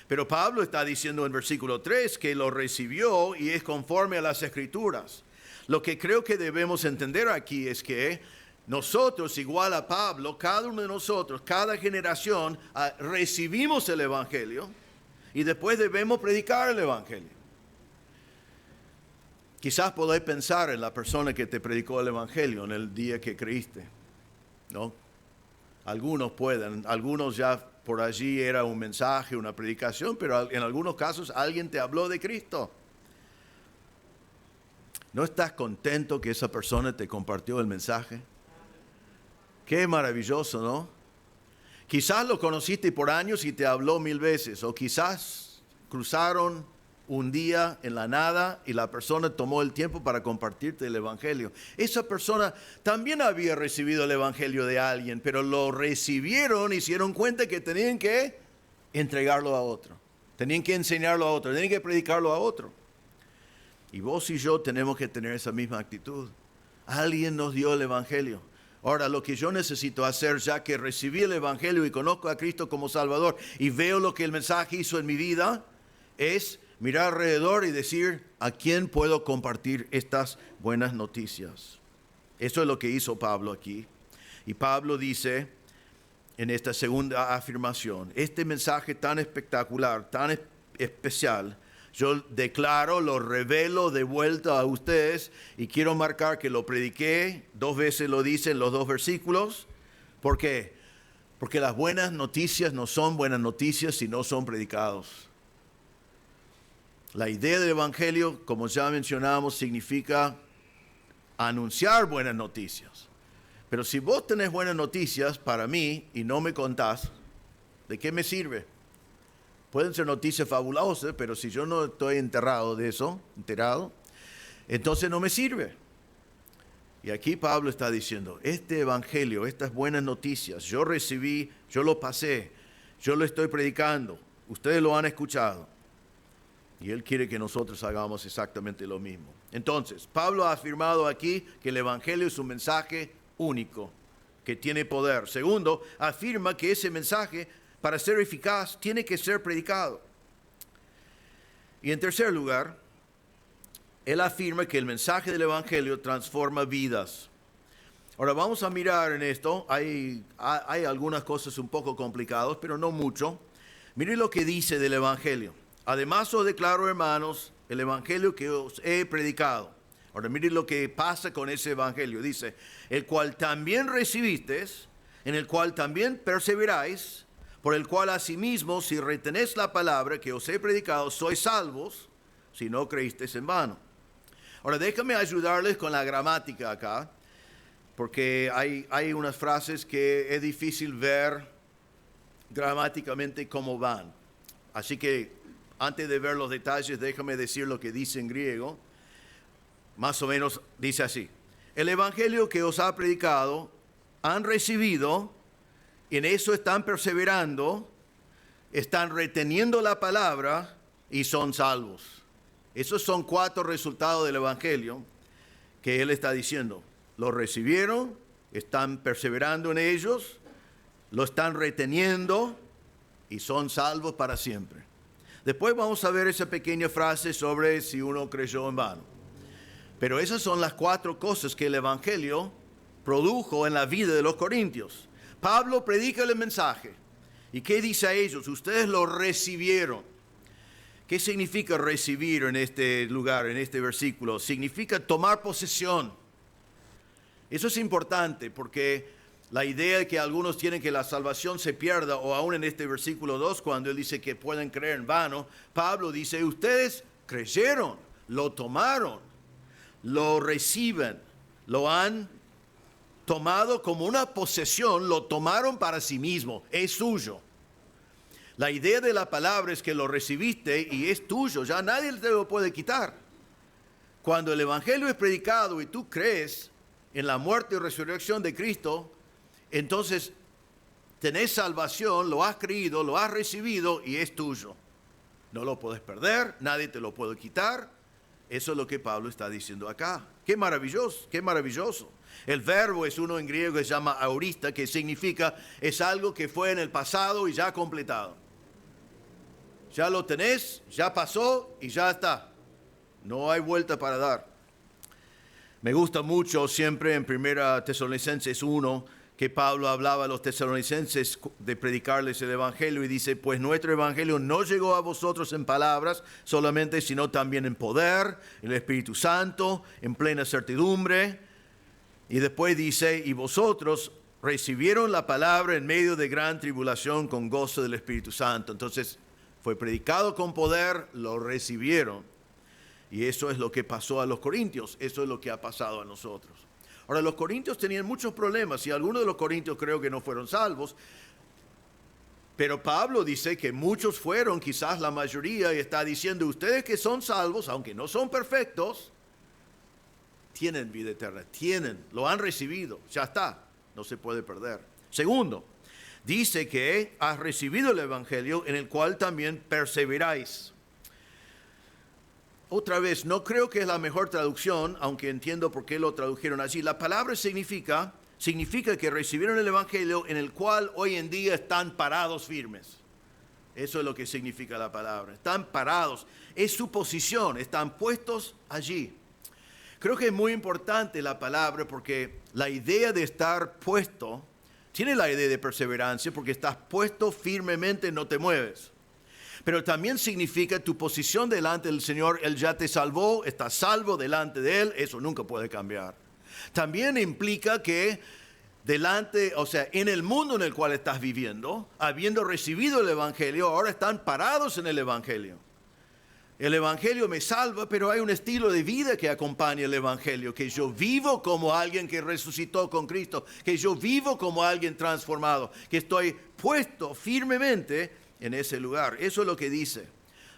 Pero Pablo está diciendo en versículo 3 que lo recibió y es conforme a las Escrituras. Lo que creo que debemos entender aquí es que nosotros, igual a Pablo, cada uno de nosotros, cada generación, recibimos el Evangelio y después debemos predicar el Evangelio. Quizás podáis pensar en la persona que te predicó el Evangelio en el día que creíste, ¿no? Algunos pueden, algunos ya por allí era un mensaje, una predicación, pero en algunos casos alguien te habló de Cristo. ¿No estás contento que esa persona te compartió el mensaje? Qué maravilloso, ¿no? Quizás lo conociste por años y te habló 1000 veces, o quizás cruzaron un día en la nada y la persona tomó el tiempo para compartirte el Evangelio. Esa persona también había recibido el Evangelio de alguien, pero lo recibieron y se dieron cuenta que tenían que entregarlo a otro. Tenían que enseñarlo a otro, tenían que predicarlo a otro. Y vos y yo tenemos que tener esa misma actitud. Alguien nos dio el Evangelio. Ahora, lo que yo necesito hacer, ya que recibí el Evangelio y conozco a Cristo como Salvador y veo lo que el mensaje hizo en mi vida, es mirar alrededor y decir, ¿a quién puedo compartir estas buenas noticias? Eso es lo que hizo Pablo aquí. Y Pablo dice en esta segunda afirmación, este mensaje tan espectacular, tan especial, yo declaro, lo revelo de vuelta a ustedes y quiero marcar que lo prediqué, 2 veces lo dice en los 2 versículos. ¿Por qué? Porque las buenas noticias no son buenas noticias si no son predicados. La idea del Evangelio, como ya mencionamos, significa anunciar buenas noticias. Pero si vos tenés buenas noticias para mí y no me contás, ¿de qué me sirve? Pueden ser noticias fabulosas, pero si yo no estoy enterado, entonces no me sirve. Y aquí Pablo está diciendo, este evangelio, estas buenas noticias, yo recibí, yo lo pasé, yo lo estoy predicando, ustedes lo han escuchado. Y él quiere que nosotros hagamos exactamente lo mismo. Entonces, Pablo ha afirmado aquí que el evangelio es un mensaje único, que tiene poder. Segundo, afirma que ese mensaje, para ser eficaz, tiene que ser predicado. Y en tercer lugar, él afirma que el mensaje del Evangelio transforma vidas. Ahora vamos a mirar en esto. Hay algunas cosas un poco complicadas, pero no mucho. Miren lo que dice del Evangelio. Además os declaro, hermanos, el Evangelio que os he predicado. Ahora miren lo que pasa con ese Evangelio. Dice, el cual también recibisteis, en el cual también perseveráis, por el cual asimismo, si retenéis la palabra que os he predicado, sois salvos, si no creísteis en vano. Ahora déjame ayudarles con la gramática acá, porque hay unas frases que es difícil ver gramáticamente cómo van. Así que antes de ver los detalles, déjame decir lo que dice en griego. Más o menos dice así: el evangelio que os ha predicado, han recibido, en eso están perseverando, están reteniendo la palabra y son salvos. Esos son 4 resultados del evangelio que él está diciendo. Lo recibieron, están perseverando en ellos, lo están reteniendo y son salvos para siempre. Después vamos a ver esa pequeña frase sobre si uno creyó en vano. Pero esas son las 4 cosas que el evangelio produjo en la vida de los corintios. Pablo predica el mensaje. ¿Y qué dice a ellos? Ustedes lo recibieron. ¿Qué significa recibir en este lugar, en este versículo? Significa tomar posesión. Eso es importante porque la idea de que algunos tienen que la salvación se pierda, o aún en este versículo 2, cuando él dice que pueden creer en vano, Pablo dice, ustedes creyeron, lo tomaron, lo reciben, lo han tomado como una posesión, lo tomaron para sí mismo, es suyo. La idea de la palabra es que lo recibiste y es tuyo, ya nadie te lo puede quitar. Cuando el evangelio es predicado y tú crees en la muerte y resurrección de Cristo, entonces tenés salvación, lo has creído, lo has recibido y es tuyo. No lo puedes perder, nadie te lo puede quitar. Eso es lo que Pablo está diciendo acá. Qué maravilloso, qué maravilloso. El verbo es uno en griego que se llama aorista, que significa es algo que fue en el pasado y ya completado. Ya lo tenés, ya pasó y ya está. No hay vuelta para dar. Me gusta mucho siempre en 1 Tesalonicenses 1 que Pablo hablaba a los tesalonicenses de predicarles el evangelio y dice, pues nuestro evangelio no llegó a vosotros en palabras solamente, sino también en poder, en el Espíritu Santo, en plena certidumbre. Y después dice, y vosotros recibieron la palabra en medio de gran tribulación con gozo del Espíritu Santo. Entonces fue predicado con poder, lo recibieron. Y eso es lo que pasó a los corintios, eso es lo que ha pasado a nosotros. Ahora, los corintios tenían muchos problemas y algunos de los corintios creo que no fueron salvos. Pero Pablo dice que muchos fueron, quizás la mayoría, y está diciendo, ustedes que son salvos, aunque no son perfectos, tienen vida eterna, lo han recibido, ya está, no se puede perder. Segundo, dice que has recibido el evangelio en el cual también perseveráis. otra vez, no creo que es la mejor traducción, aunque entiendo por qué lo tradujeron así. La palabra significa que recibieron el Evangelio en el cual hoy en día están parados firmes. Eso es lo que significa la palabra. Están parados. Es su posición. Están puestos allí. Creo que es muy importante la palabra porque la idea de estar puesto tiene la idea de perseverancia porque estás puesto firmemente, no te mueves. Pero también significa tu posición delante del Señor. Él ya te salvó, estás salvo delante de Él. Eso nunca puede cambiar. También implica que en el mundo en el cual estás viviendo, habiendo recibido el Evangelio, ahora están parados en el Evangelio. El Evangelio me salva, pero hay un estilo de vida que acompaña el Evangelio, que yo vivo como alguien que resucitó con Cristo, que yo vivo como alguien transformado, que estoy puesto firmemente en ese lugar. Eso es lo que dice.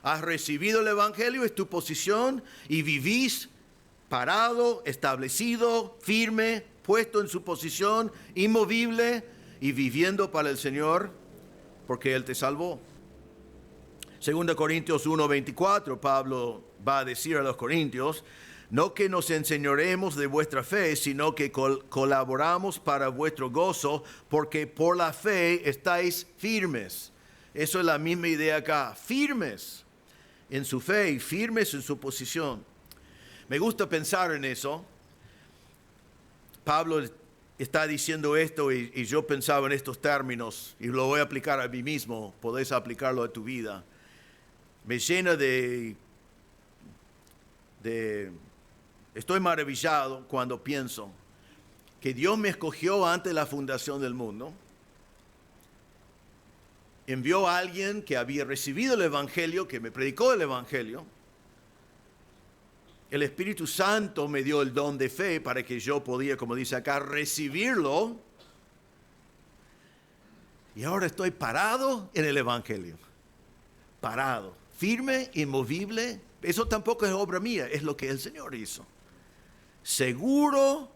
Has recibido el Evangelio, es tu posición, y vivís parado, establecido, firme, puesto en su posición, inmovible y viviendo para el Señor, porque Él te salvó. 2 Corintios 1:24, Pablo va a decir a los corintios, no que nos enseñoremos de vuestra fe, sino que colaboramos para vuestro gozo, porque por la fe estáis firmes. Eso es la misma idea acá, firmes en su fe y firmes en su posición. Me gusta pensar en eso. Pablo está diciendo esto y yo pensaba en estos términos y lo voy a aplicar a mí mismo. Podés aplicarlo a tu vida. Me llena estoy maravillado cuando pienso que Dios me escogió antes de la fundación del mundo. Envió a alguien que había recibido el Evangelio, que me predicó el Evangelio. El Espíritu Santo me dio el don de fe para que yo podía, como dice acá, recibirlo. Y ahora estoy parado en el Evangelio. Parado, firme, inmovible. Eso tampoco es obra mía, es lo que el Señor hizo. Seguro,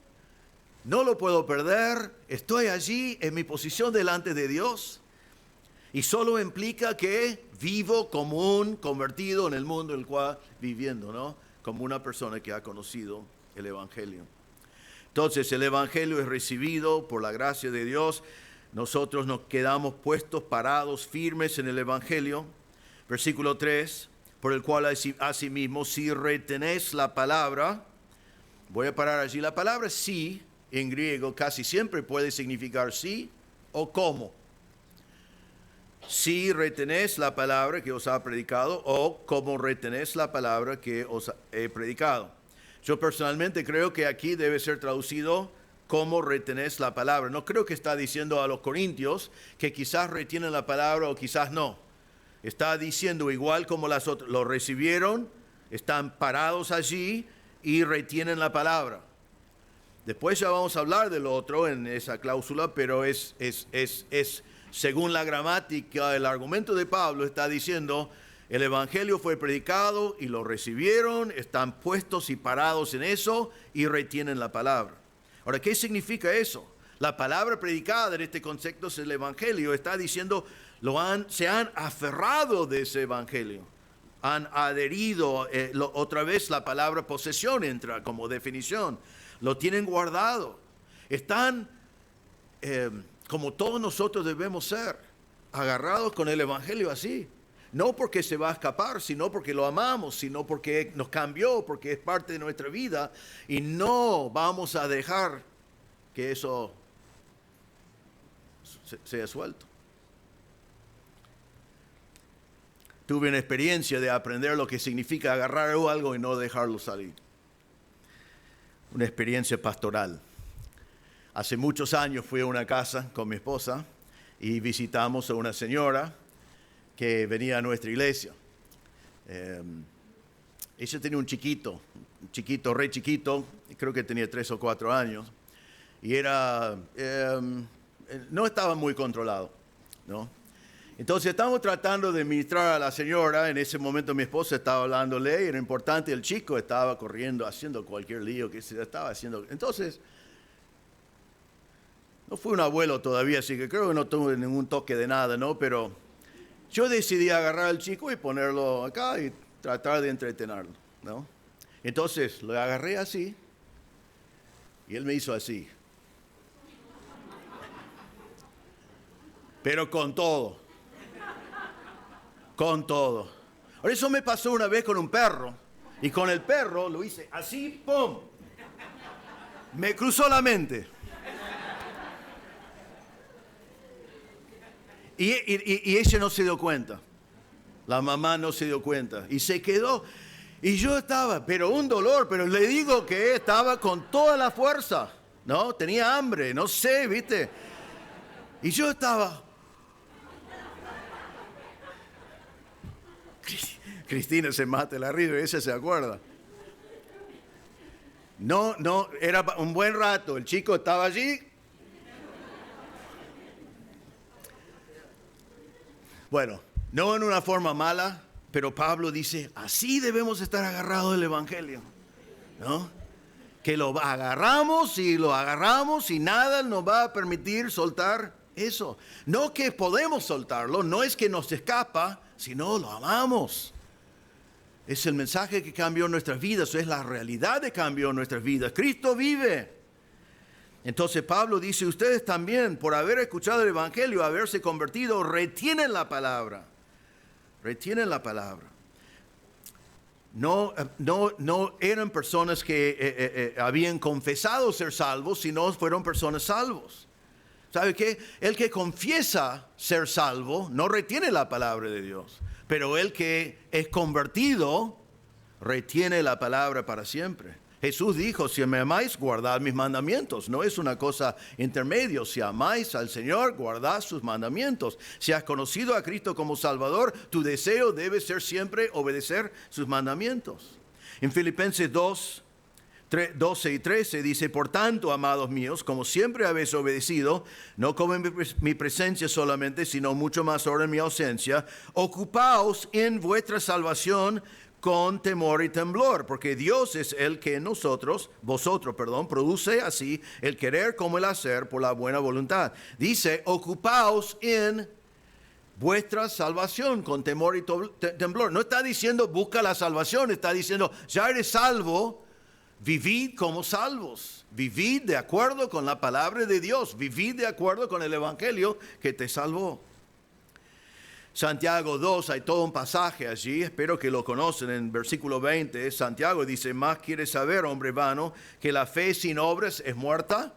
no lo puedo perder. Estoy allí en mi posición delante de Dios. Y solo implica que vivo como un convertido en el mundo en el cual viviendo, ¿no? Como una persona que ha conocido el Evangelio. Entonces, el Evangelio es recibido por la gracia de Dios. Nosotros nos quedamos puestos, parados, firmes en el Evangelio. Versículo 3, por el cual asimismo, si retenés la palabra, voy a parar allí. La palabra sí, en griego, casi siempre puede significar sí o cómo. Si retenés la palabra que os ha predicado o como retenés la palabra que os he predicado. Yo personalmente creo que aquí debe ser traducido como retenés la palabra. No creo que está diciendo a los corintios que quizás retienen la palabra o quizás no. Está diciendo igual como las otras, lo recibieron, están parados allí y retienen la palabra. Después ya vamos a hablar del otro en esa cláusula, pero es según la gramática, el argumento de Pablo está diciendo, el Evangelio fue predicado y lo recibieron, están puestos y parados en eso y retienen la palabra. Ahora, ¿qué significa eso? La palabra predicada en este concepto es el Evangelio. Está diciendo, se han aferrado de ese Evangelio. Han adherido, otra vez la palabra posesión entra como definición. Lo tienen guardado. Están... como todos nosotros debemos ser, agarrados con el Evangelio así. No porque se va a escapar, sino porque lo amamos, sino porque nos cambió, porque es parte de nuestra vida. Y no vamos a dejar que eso sea suelto. Tuve una experiencia de aprender lo que significa agarrar algo y no dejarlo salir. Una experiencia pastoral. Hace muchos años fui a una casa con mi esposa y visitamos a una señora que venía a nuestra iglesia. Ella tenía un chiquito, re chiquito, creo que tenía 3 o 4 años, y no estaba muy controlado, ¿no? Entonces estábamos tratando de ministrar a la señora. En ese momento mi esposa estaba hablándole, y era importante, el chico estaba corriendo, haciendo cualquier lío que se estaba haciendo. Entonces, no fui un abuelo todavía, así que creo que no tuve ningún toque de nada, ¿no? Pero yo decidí agarrar al chico y ponerlo acá y tratar de entretenerlo, ¿no? Entonces lo agarré así y él me hizo así. Pero con todo. Con todo. Por eso me pasó una vez con un perro. Y con el perro lo hice así, ¡pum! Me cruzó la mente. Y ella no se dio cuenta. La mamá no se dio cuenta. Y se quedó. Y yo estaba, pero un dolor, pero le digo que estaba con toda la fuerza. ¿No? Tenía hambre, no sé, ¿viste? Y yo estaba... Cristina se mata la risa, ella se acuerda. No, era un buen rato. El chico estaba allí. Bueno, no en una forma mala, pero Pablo dice, así debemos estar agarrados del Evangelio, ¿no? Que lo agarramos y nada nos va a permitir soltar eso. No que podemos soltarlo, no es que nos escapa, sino lo amamos. Es el mensaje que cambió nuestras vidas, es la realidad que cambió nuestras vidas. Cristo vive. Entonces Pablo dice, ustedes también, por haber escuchado el Evangelio, haberse convertido, retienen la palabra. Retienen la palabra. No eran personas que habían confesado ser salvos, sino fueron personas salvos. ¿Sabe qué? El que confiesa ser salvo no retiene la palabra de Dios. Pero el que es convertido retiene la palabra para siempre. Jesús dijo, si me amáis, guardad mis mandamientos. No es una cosa intermedio. Si amáis al Señor, guardad sus mandamientos. Si has conocido a Cristo como Salvador, tu deseo debe ser siempre obedecer sus mandamientos. En Filipenses 12 y 13 dice, por tanto, amados míos, como siempre habéis obedecido, no como en mi presencia solamente, sino mucho más ahora en mi ausencia, ocupaos en vuestra salvación con temor y temblor, porque Dios es el que en vosotros, produce así el querer como el hacer por la buena voluntad. Dice, ocupaos en vuestra salvación con temor y temblor. No está diciendo busca la salvación, está diciendo ya eres salvo, vivid como salvos, vivid de acuerdo con la palabra de Dios, vivid de acuerdo con el Evangelio que te salvó. Santiago 2, hay todo un pasaje allí, espero que lo conocen, en versículo 20, Santiago dice, más quieres saber, hombre vano, que la fe sin obras es muerta.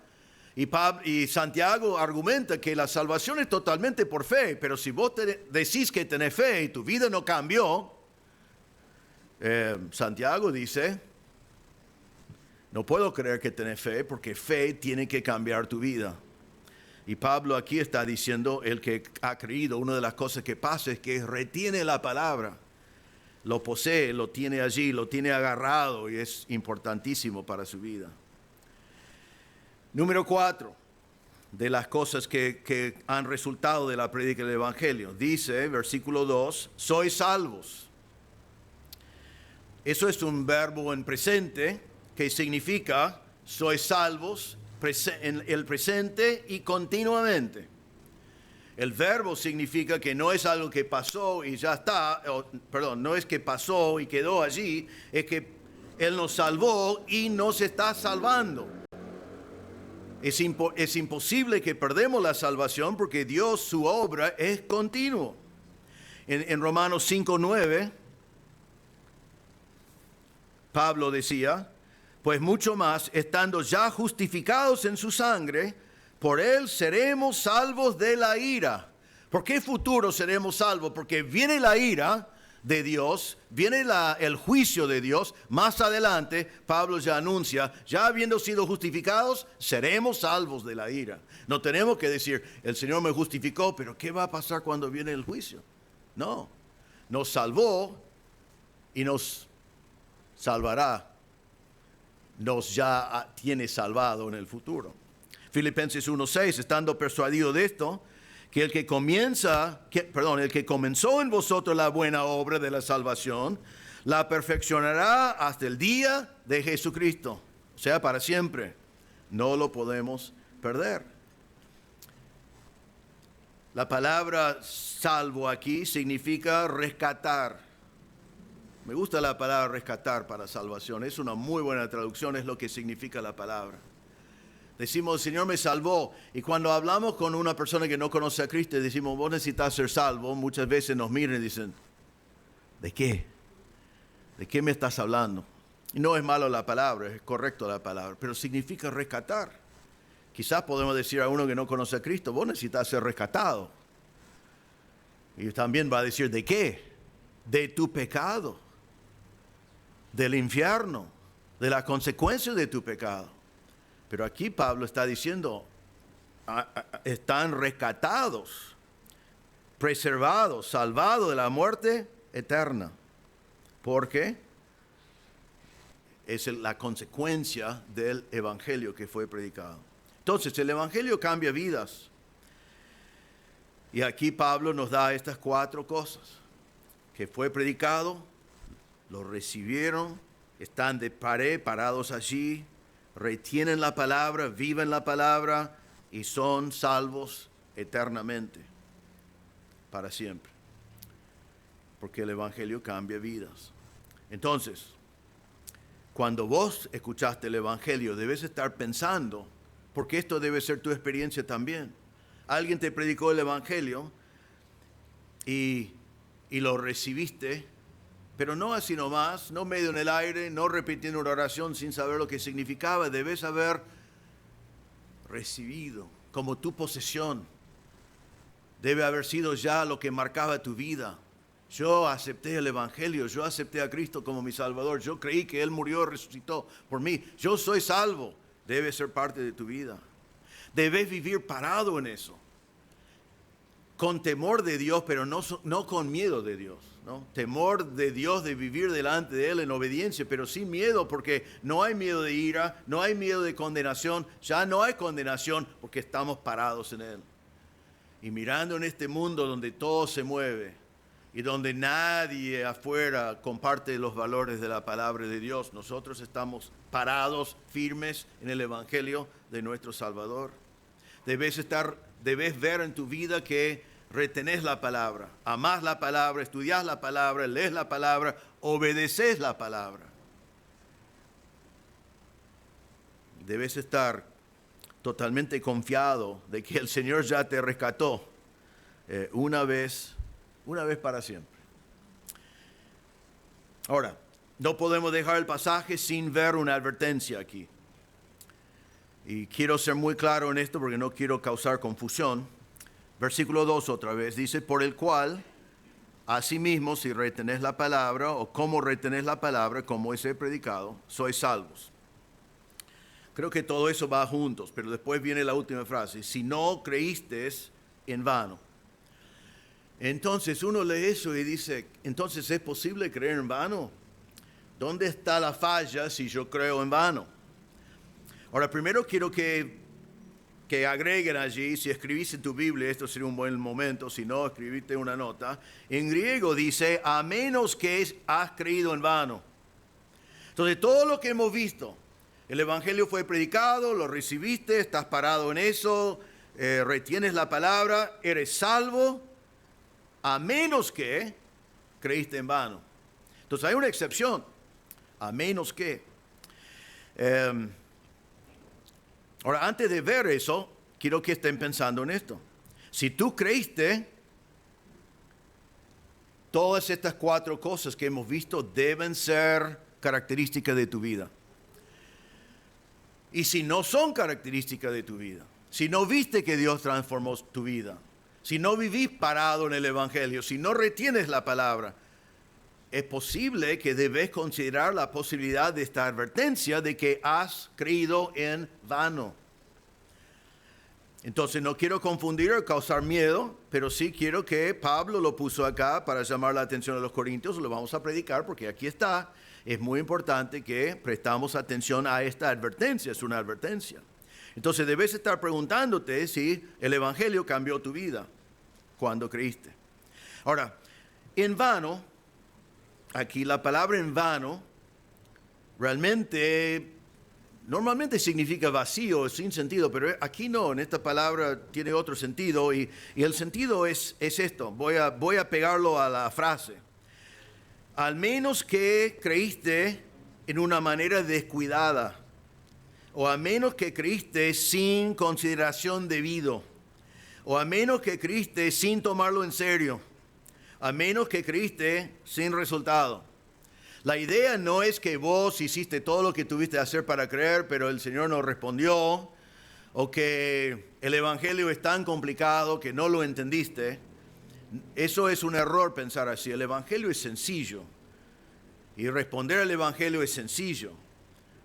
Y Santiago argumenta que la salvación es totalmente por fe, pero si vos decís que tenés fe y tu vida no cambió, Santiago dice, no puedo creer que tenés fe, porque fe tiene que cambiar tu vida. Y Pablo aquí está diciendo, el que ha creído, una de las cosas que pasa es que retiene la palabra, lo posee, lo tiene allí, lo tiene agarrado y es importantísimo para su vida. Número 4, de las cosas que han resultado de la prédica del Evangelio. Dice, versículo 2, sois salvos. Eso es un verbo en presente que significa, sois salvos, en el presente y continuamente. El verbo significa que no es algo que pasó y ya está, no es que pasó y quedó allí, es que Él nos salvó y nos está salvando. Es imposible que perdamos la salvación porque Dios, su obra es continuo. En Romanos 5:9, Pablo decía, pues mucho más, estando ya justificados en su sangre, por él seremos salvos de la ira. ¿Por qué futuro seremos salvos? Porque viene la ira de Dios, viene el juicio de Dios. Más adelante, Pablo ya anuncia, ya habiendo sido justificados, seremos salvos de la ira. No tenemos que decir, el Señor me justificó, pero ¿qué va a pasar cuando viene el juicio? No, nos salvó y nos salvará. Nos ya tiene salvado en el futuro. Filipenses 1:6, estando persuadido de esto, que el que comenzó en vosotros la buena obra de la salvación, la perfeccionará hasta el día de Jesucristo, o sea, para siempre. No lo podemos perder. La palabra salvo aquí significa rescatar. Me gusta la palabra rescatar para salvación. Es una muy buena traducción, es lo que significa la palabra. Decimos, el Señor me salvó. Y cuando hablamos con una persona que no conoce a Cristo y decimos, vos necesitas ser salvo, muchas veces nos miran y dicen, ¿de qué? ¿De qué me estás hablando? Y no es malo la palabra, es correcto la palabra, pero significa rescatar. Quizás podemos decir a uno que no conoce a Cristo, vos necesitas ser rescatado. Y también va a decir, ¿de qué? De tu pecado, del infierno, de la consecuencia de tu pecado. Pero aquí Pablo está diciendo, están rescatados, preservados, salvados de la muerte eterna. Porque es la consecuencia del evangelio que fue predicado. Entonces, el evangelio cambia vidas. Y aquí Pablo nos da estas 4 cosas. Que fue predicado, lo recibieron, están de pared, parados allí, retienen la palabra, viven la palabra y son salvos eternamente, para siempre. Porque el evangelio cambia vidas. Entonces, cuando vos escuchaste el evangelio, debes estar pensando, porque esto debe ser tu experiencia también. Alguien te predicó el evangelio y lo recibiste, pero no así nomás, no medio en el aire, no repitiendo una oración sin saber lo que significaba. Debes haber recibido como tu posesión. Debe haber sido ya lo que marcaba tu vida. Yo acepté el evangelio, yo acepté a Cristo como mi Salvador, yo creí que Él murió y resucitó por mí. Yo soy salvo. Debe ser parte de tu vida. Debes vivir parado en eso. Con temor de Dios, pero no con miedo de Dios, ¿no? Temor de Dios, de vivir delante de Él en obediencia, pero sin miedo, porque no hay miedo de ira, no hay miedo de condenación, ya no hay condenación porque estamos parados en Él. Y mirando en este mundo donde todo se mueve y donde nadie afuera comparte los valores de la palabra de Dios, nosotros estamos parados, firmes en el evangelio de nuestro Salvador. Debes ver en tu vida que retenés la palabra, amás la palabra, estudiás la palabra, lees la palabra, obedeces la palabra. Debes estar totalmente confiado de que el Señor ya te rescató una vez para siempre. Ahora, no podemos dejar el pasaje sin ver una advertencia aquí. Y quiero ser muy claro en esto porque no quiero causar confusión. Versículo 2 otra vez, dice, por el cual, asimismo, si retenés la palabra, o como retenés la palabra, como es predicado, sois salvos. Creo que todo eso va juntos, pero después viene la última frase, si no creísteis en vano. Entonces uno lee eso y dice, entonces ¿es posible creer en vano? ¿Dónde está la falla si yo creo en vano? Ahora, primero quiero que agreguen allí, si escribiste en tu Biblia, esto sería un buen momento, si no, escribiste una nota. En griego dice, a menos que has creído en vano. Entonces, todo lo que hemos visto, el evangelio fue predicado, lo recibiste, estás parado en eso, retienes la palabra, eres salvo, a menos que creíste en vano. Entonces, hay una excepción, a menos que. Ahora, antes de ver eso, quiero que estén pensando en esto. Si tú creíste, todas estas 4 cosas que hemos visto deben ser características de tu vida. Y si no son características de tu vida, si no viste que Dios transformó tu vida, si no vivís parado en el evangelio, si no retienes la palabra, es posible que debes considerar la posibilidad de esta advertencia de que has creído en vano. Entonces no quiero confundir o causar miedo, pero sí quiero que Pablo lo puso acá para llamar la atención a los corintios, lo vamos a predicar porque aquí está. Es muy importante que prestamos atención a esta advertencia, es una advertencia. Entonces debes estar preguntándote si el evangelio cambió tu vida cuando creíste. Ahora, en vano, aquí la palabra en vano realmente normalmente significa vacío, sin sentido, pero aquí no, en esta palabra tiene otro sentido y el sentido es esto, voy a pegarlo a la frase. al menos que creíste en una manera descuidada, o a menos que creíste sin consideración debido, o a menos que creíste sin tomarlo en serio, a menos que creíste sin resultado. La idea no es que vos hiciste todo lo que tuviste que hacer para creer, pero el Señor no respondió, o que el Evangelio es tan complicado que no lo entendiste. Eso es un error pensar así. El Evangelio es sencillo, y responder al Evangelio es sencillo.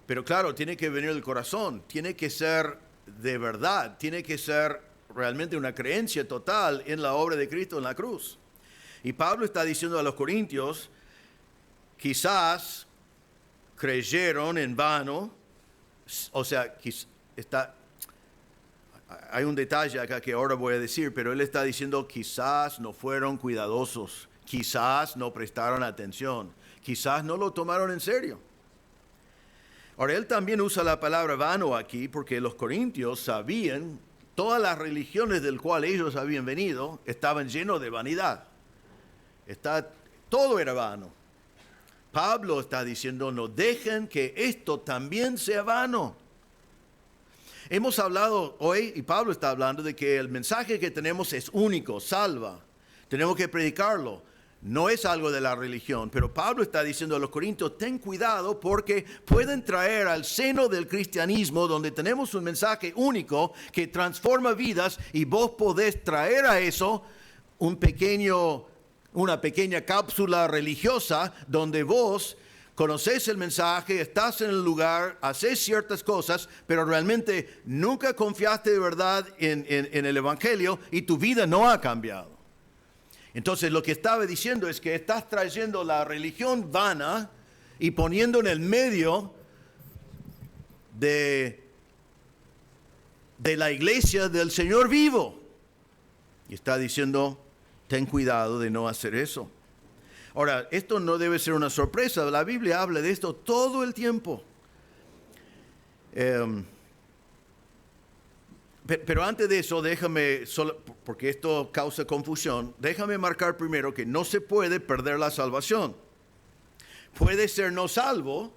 Pero claro, tiene que venir del corazón, tiene que ser de verdad, tiene que ser realmente una creencia total en la obra de Cristo en la cruz. Y Pablo está diciendo a los corintios, quizás creyeron en vano, o sea, hay un detalle acá que ahora voy a decir, pero él está diciendo quizás no fueron cuidadosos, quizás no prestaron atención, quizás no lo tomaron en serio. Ahora, él también usa la palabra vano aquí porque los corintios sabían, todas las religiones del cual ellos habían venido estaban llenos de vanidad. Todo era vano. Pablo está diciendo, no dejen que esto también sea vano. Hemos hablado hoy, y Pablo está hablando, de que el mensaje que tenemos es único, salva. Tenemos que predicarlo. No es algo de la religión, pero Pablo está diciendo a los corintios, ten cuidado porque pueden traer al seno del cristianismo, donde tenemos un mensaje único que transforma vidas, y vos podés traer a eso una pequeña cápsula religiosa donde vos conocés el mensaje, estás en el lugar, haces ciertas cosas, pero realmente nunca confiaste de verdad en el Evangelio y tu vida no ha cambiado. Entonces lo que estaba diciendo es que estás trayendo la religión vana y poniendo en el medio de la iglesia del Señor vivo. Y está diciendo, ten cuidado de no hacer eso. Ahora, esto no debe ser una sorpresa. La Biblia habla de esto todo el tiempo. Pero antes de eso, porque esto causa confusión, déjame marcar primero que no se puede perder la salvación. Puede ser no salvo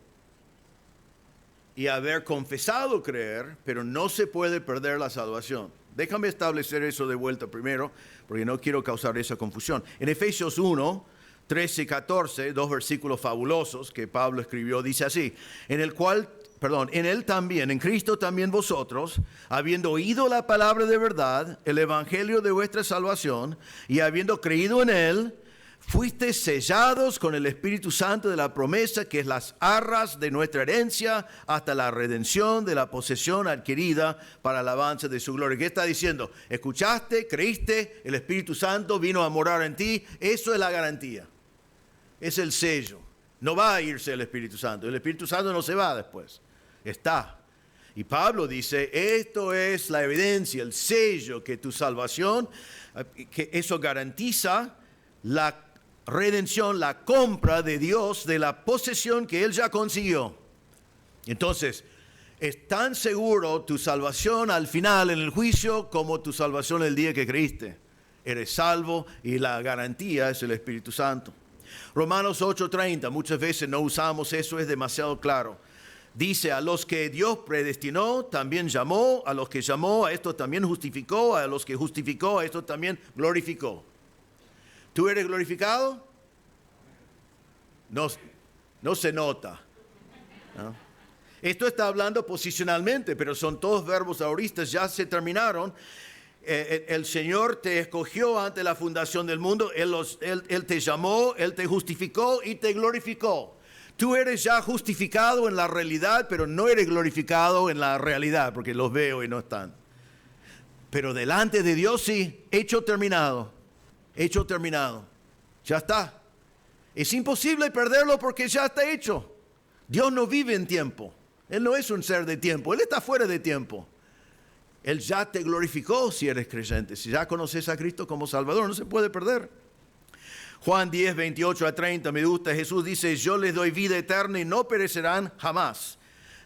y haber confesado creer, pero no se puede perder la salvación. Déjame establecer eso de vuelta primero, porque no quiero causar esa confusión. En Efesios 1, 13 y 14, dos versículos fabulosos que Pablo escribió, dice así, en él también, en Cristo también vosotros, habiendo oído la palabra de verdad, el evangelio de vuestra salvación, y habiendo creído en él, fuisteis sellados con el Espíritu Santo de la promesa, que es las arras de nuestra herencia, hasta la redención de la posesión adquirida para alabanza de su gloria. ¿Qué está diciendo? Escuchaste, creíste, el Espíritu Santo vino a morar en ti. Eso es la garantía. Es el sello. No va a irse el Espíritu Santo. El Espíritu Santo no se va después. Está. Y Pablo dice, esto es la evidencia, el sello, que tu salvación, que eso garantiza la redención, la compra de Dios de la posesión que Él ya consiguió. Entonces, es tan seguro tu salvación al final en el juicio como tu salvación el día que creíste. Eres salvo y la garantía es el Espíritu Santo. Romanos 8:30, muchas veces no usamos eso, es demasiado claro. Dice, a los que Dios predestinó, también llamó, a los que llamó, a estos también justificó, a los que justificó, a estos también glorificó. ¿Tú eres glorificado? No se nota, ¿no? Esto está hablando posicionalmente, pero son todos verbos aoristas, ya se terminaron. El Señor te escogió ante la fundación del mundo, Él te llamó, Él te justificó y te glorificó. Tú eres ya justificado en la realidad, pero no eres glorificado en la realidad, porque los veo y no están. Pero delante de Dios sí, hecho terminado, ya está. Es imposible perderlo porque ya está hecho. Dios no vive en tiempo, Él no es un ser de tiempo, Él está fuera de tiempo. Él ya te glorificó si eres creyente, si ya conoces a Cristo como Salvador, no se puede perder. Juan 10, 28 a 30, me gusta, Jesús dice, yo les doy vida eterna y no perecerán jamás.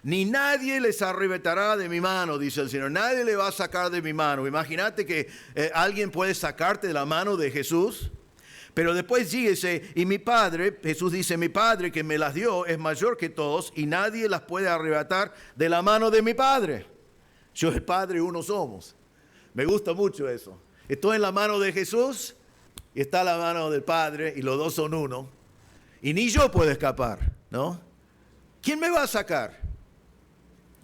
Ni nadie les arrebatará de mi mano, dice el Señor. Nadie le va a sacar de mi mano. Imagínate que alguien puede sacarte de la mano de Jesús. Pero después dice, y mi Padre, Jesús dice, mi Padre que me las dio es mayor que todos y nadie las puede arrebatar de la mano de mi Padre. Yo y el Padre uno somos. Me gusta mucho eso. Estoy en la mano de Jesús y está la mano del Padre y los dos son uno. Y ni yo puedo escapar, ¿no? ¿Quién me va a sacar?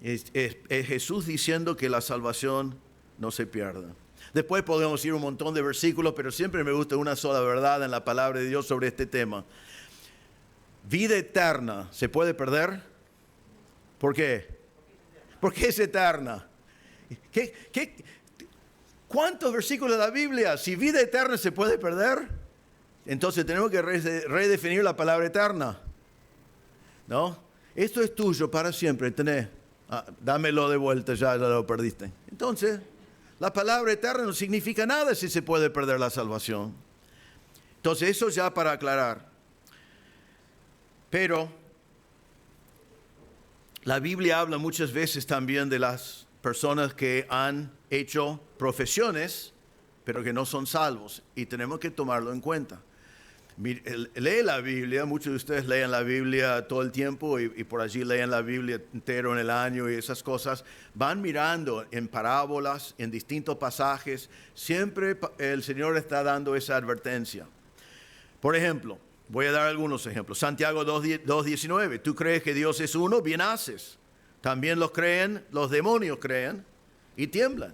Es Jesús diciendo que la salvación no se pierda. Después podemos ir un montón de versículos, pero siempre me gusta una sola verdad en la palabra de Dios sobre este tema. Vida eterna, ¿se puede perder? ¿Por qué? Porque es eterna. ¿Cuántos versículos de la Biblia? Si vida eterna se puede perder, entonces tenemos que redefinir la palabra eterna. ¿No? Esto es tuyo para siempre, tenés. Dámelo de vuelta, ya lo perdiste. Entonces, la palabra eterna no significa nada si se puede perder la salvación. Entonces, eso ya para aclarar. Pero la Biblia habla muchas veces también de las personas que han hecho profesiones, pero que no son salvos. Y tenemos que tomarlo en cuenta. Lee la Biblia, muchos de ustedes leen la Biblia todo el tiempo y por allí leen la Biblia entero en el año y esas cosas. Van mirando en parábolas, en distintos pasajes, siempre el Señor está dando esa advertencia. Por ejemplo, voy a dar algunos ejemplos. Santiago 2:19, tú crees que Dios es uno, bien haces. También los demonios creen y tiemblan.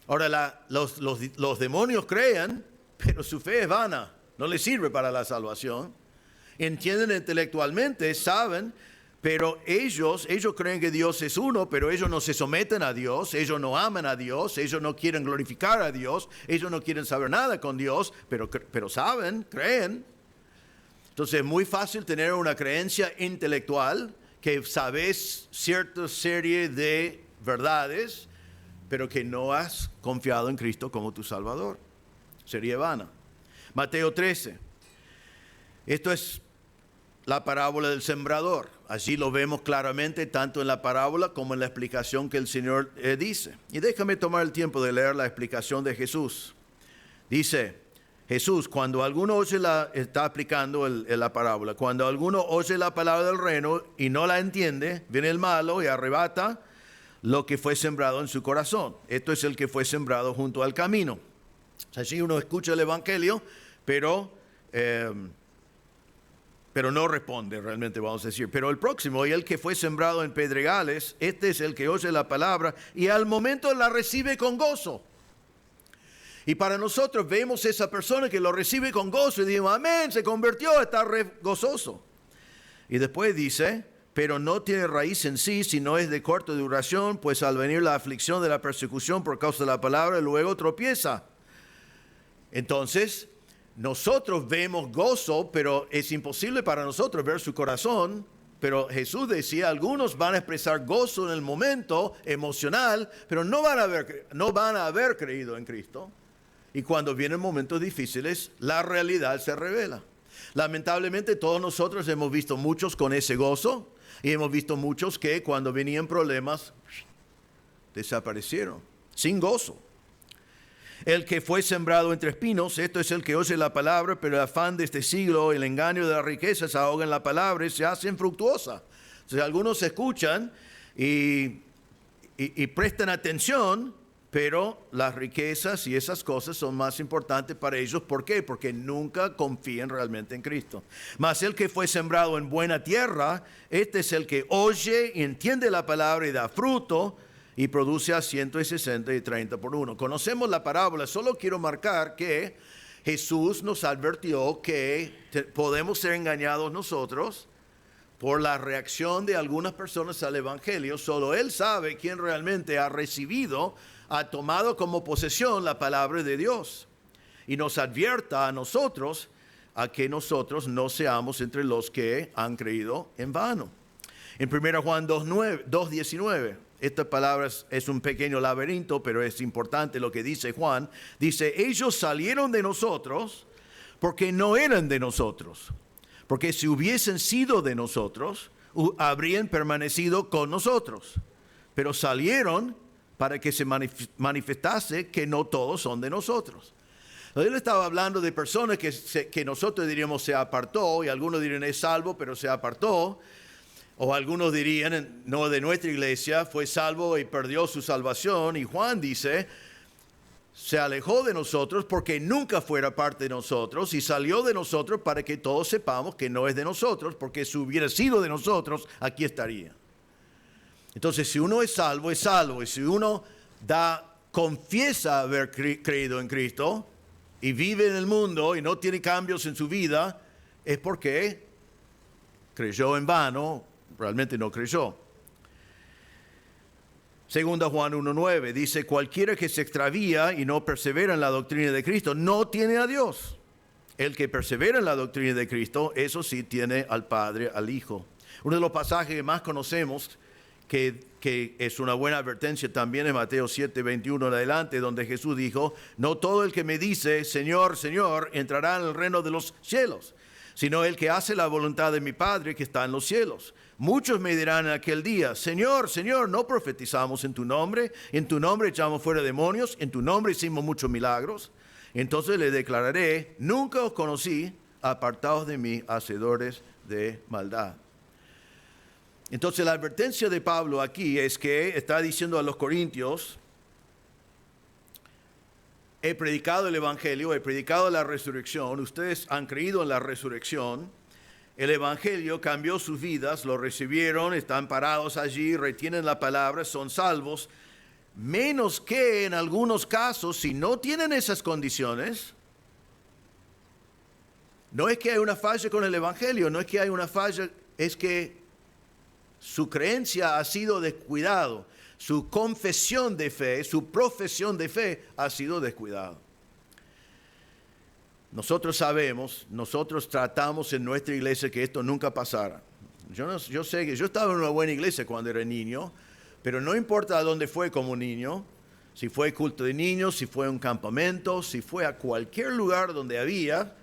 Ahora, los demonios creen, pero su fe es vana. No les sirve para la salvación. Entienden intelectualmente, saben, pero ellos creen que Dios es uno, pero ellos no se someten a Dios, ellos no aman a Dios, ellos no quieren glorificar a Dios, ellos no quieren saber nada con Dios, pero saben, creen. Entonces es muy fácil tener una creencia intelectual que sabes cierta serie de verdades, pero que no has confiado en Cristo como tu Salvador. Sería vana. Mateo 13. Esto es la parábola del sembrador. Allí lo vemos claramente tanto en la parábola como en la explicación que el Señor dice. Y déjame tomar el tiempo de leer la explicación de Jesús. Dice Jesús, cuando alguno está aplicando la parábola, cuando alguno oye la palabra del reino y no la entiende, viene el malo y arrebata lo que fue sembrado en su corazón. Esto es el que fue sembrado junto al camino. Así uno escucha el evangelio, pero no responde realmente, vamos a decir. Pero el próximo, y el que fue sembrado en pedregales, este es el que oye la palabra y al momento la recibe con gozo. Y para nosotros vemos esa persona que lo recibe con gozo y decimos, amén, se convirtió, está gozoso. Y después dice, pero no tiene raíz en sí, sino es de corta duración, pues al venir la aflicción de la persecución por causa de la palabra, luego tropieza. Entonces, nosotros vemos gozo, pero es imposible para nosotros ver su corazón. Pero Jesús decía, algunos van a expresar gozo en el momento emocional, pero no van a haber creído en Cristo. Y cuando vienen momentos difíciles, la realidad se revela. Lamentablemente, todos nosotros hemos visto muchos con ese gozo y hemos visto muchos que cuando venían problemas, desaparecieron, sin gozo. El que fue sembrado entre espinos, esto es el que oye la palabra, pero el afán de este siglo, el engaño de las riquezas ahogan la palabra y se hacen fructuosa. Entonces algunos escuchan y prestan atención, pero las riquezas y esas cosas son más importantes para ellos. ¿Por qué? Porque nunca confían realmente en Cristo. Mas el que fue sembrado en buena tierra, este es el que oye y entiende la palabra y da fruto, y produce a 160 y 30 por uno. Conocemos la parábola, solo quiero marcar que Jesús nos advirtió que podemos ser engañados nosotros por la reacción de algunas personas al Evangelio. Solo Él sabe quién realmente ha recibido, ha tomado como posesión la palabra de Dios. Y nos advierta a nosotros a que nosotros no seamos entre los que han creído en vano. En 1 Juan 2:19. Esta palabra es un pequeño laberinto, pero es importante lo que dice Juan. Dice, ellos salieron de nosotros porque no eran de nosotros. Porque si hubiesen sido de nosotros, habrían permanecido con nosotros. Pero salieron para que se manifestase que no todos son de nosotros. Él estaba hablando de personas que nosotros diríamos se apartó, y algunos dirían es salvo, pero se apartó. O algunos dirían, no de nuestra iglesia, fue salvo y perdió su salvación. Y Juan dice, se alejó de nosotros porque nunca fuera parte de nosotros y salió de nosotros para que todos sepamos que no es de nosotros, porque si hubiera sido de nosotros, aquí estaría. Entonces, si uno es salvo, es salvo. Y si uno confiesa haber creído en Cristo y vive en el mundo y no tiene cambios en su vida, es porque creyó en vano, realmente no creyó. Segunda Juan 1:9 dice, cualquiera que se extravía y no persevera en la doctrina de Cristo no tiene a Dios. El que persevera en la doctrina de Cristo, eso sí tiene al Padre, al Hijo. Uno de los pasajes que más conocemos, que es una buena advertencia también, en Mateo 7:21 en adelante, donde Jesús dijo, no todo el que me dice, Señor, Señor, entrará en el reino de los cielos, sino el que hace la voluntad de mi Padre que está en los cielos. Muchos me dirán en aquel día, Señor, Señor, ¿no profetizamos en tu nombre echamos fuera demonios, en tu nombre hicimos muchos milagros? Entonces le declararé, nunca os conocí, apartados de mí, hacedores de maldad. Entonces la advertencia de Pablo aquí es que está diciendo a los corintios, he predicado el Evangelio, he predicado la resurrección, ustedes han creído en la resurrección, el Evangelio cambió sus vidas, lo recibieron, están parados allí, retienen la palabra, son salvos, menos que en algunos casos, si no tienen esas condiciones, no es que hay una falla con el Evangelio, no es que hay una falla, es que su creencia ha sido descuidado, su confesión de fe, su profesión de fe ha sido descuidado. Nosotros sabemos, nosotros tratamos en nuestra iglesia que esto nunca pasara. Yo sé que yo estaba en una buena iglesia cuando era niño, pero no importa a dónde fue como niño, si fue culto de niños, si fue un campamento, si fue a cualquier lugar donde había,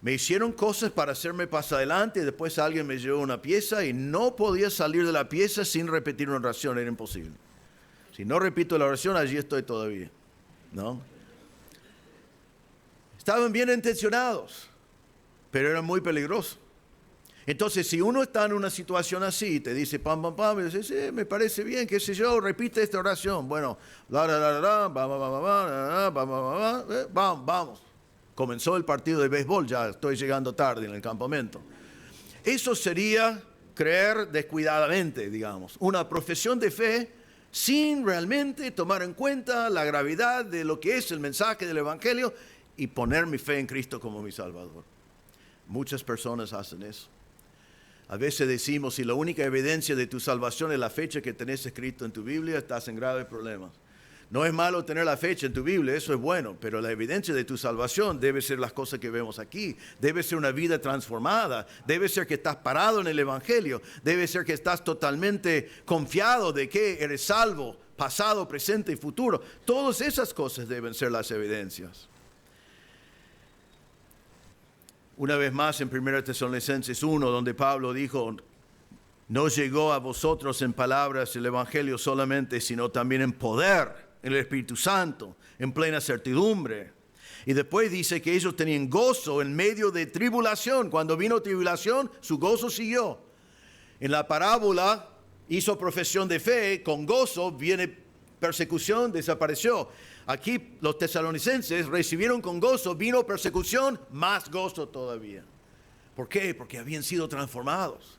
me hicieron cosas para hacerme pasar adelante y después alguien me llevó una pieza y no podía salir de la pieza sin repetir una oración, era imposible. Si no repito la oración, allí estoy todavía, ¿no? Estaban bien intencionados, pero eran muy peligrosos. Entonces, si uno está en una situación así, te dice pam, pam, pam, y dice, sí, me parece bien, qué sé yo, repite esta oración. Bueno, vamos. Comenzó el partido de béisbol, ya estoy llegando tarde en el campamento. Eso sería creer descuidadamente, digamos, una profesión de fe sin realmente tomar en cuenta la gravedad de lo que es el mensaje del Evangelio y poner mi fe en Cristo como mi Salvador. Muchas personas hacen eso. A veces decimos, si la única evidencia de tu salvación es la fecha que tenés escrito en tu Biblia, estás en graves problemas. No es malo tener la fecha en tu Biblia, eso es bueno, pero la evidencia de tu salvación debe ser las cosas que vemos aquí. Debe ser una vida transformada, debe ser que estás parado en el Evangelio, debe ser que estás totalmente confiado de que eres salvo, pasado, presente y futuro. Todas esas cosas deben ser las evidencias. Una vez más en 1 Tesalonicenses 1, donde Pablo dijo, no llegó a vosotros en palabras el Evangelio solamente, sino también en poder, en el Espíritu Santo, en plena certidumbre. Y después dice que ellos tenían gozo en medio de tribulación. Cuando vino tribulación, su gozo siguió. En la parábola hizo profesión de fe, con gozo viene persecución, desapareció. Aquí los tesalonicenses recibieron con gozo, vino persecución, más gozo todavía. ¿Por qué? Porque habían sido transformados.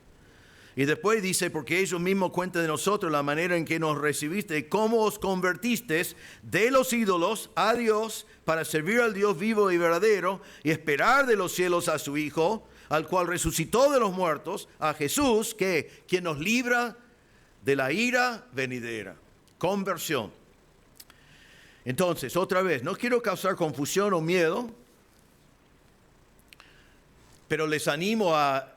Y después dice, porque ellos mismos cuentan de nosotros la manera en que nos recibiste, cómo os convertisteis de los ídolos a Dios para servir al Dios vivo y verdadero y esperar de los cielos a su Hijo, al cual resucitó de los muertos, a Jesús, quien nos libra de la ira venidera. Conversión. Entonces, otra vez, no quiero causar confusión o miedo, pero les animo a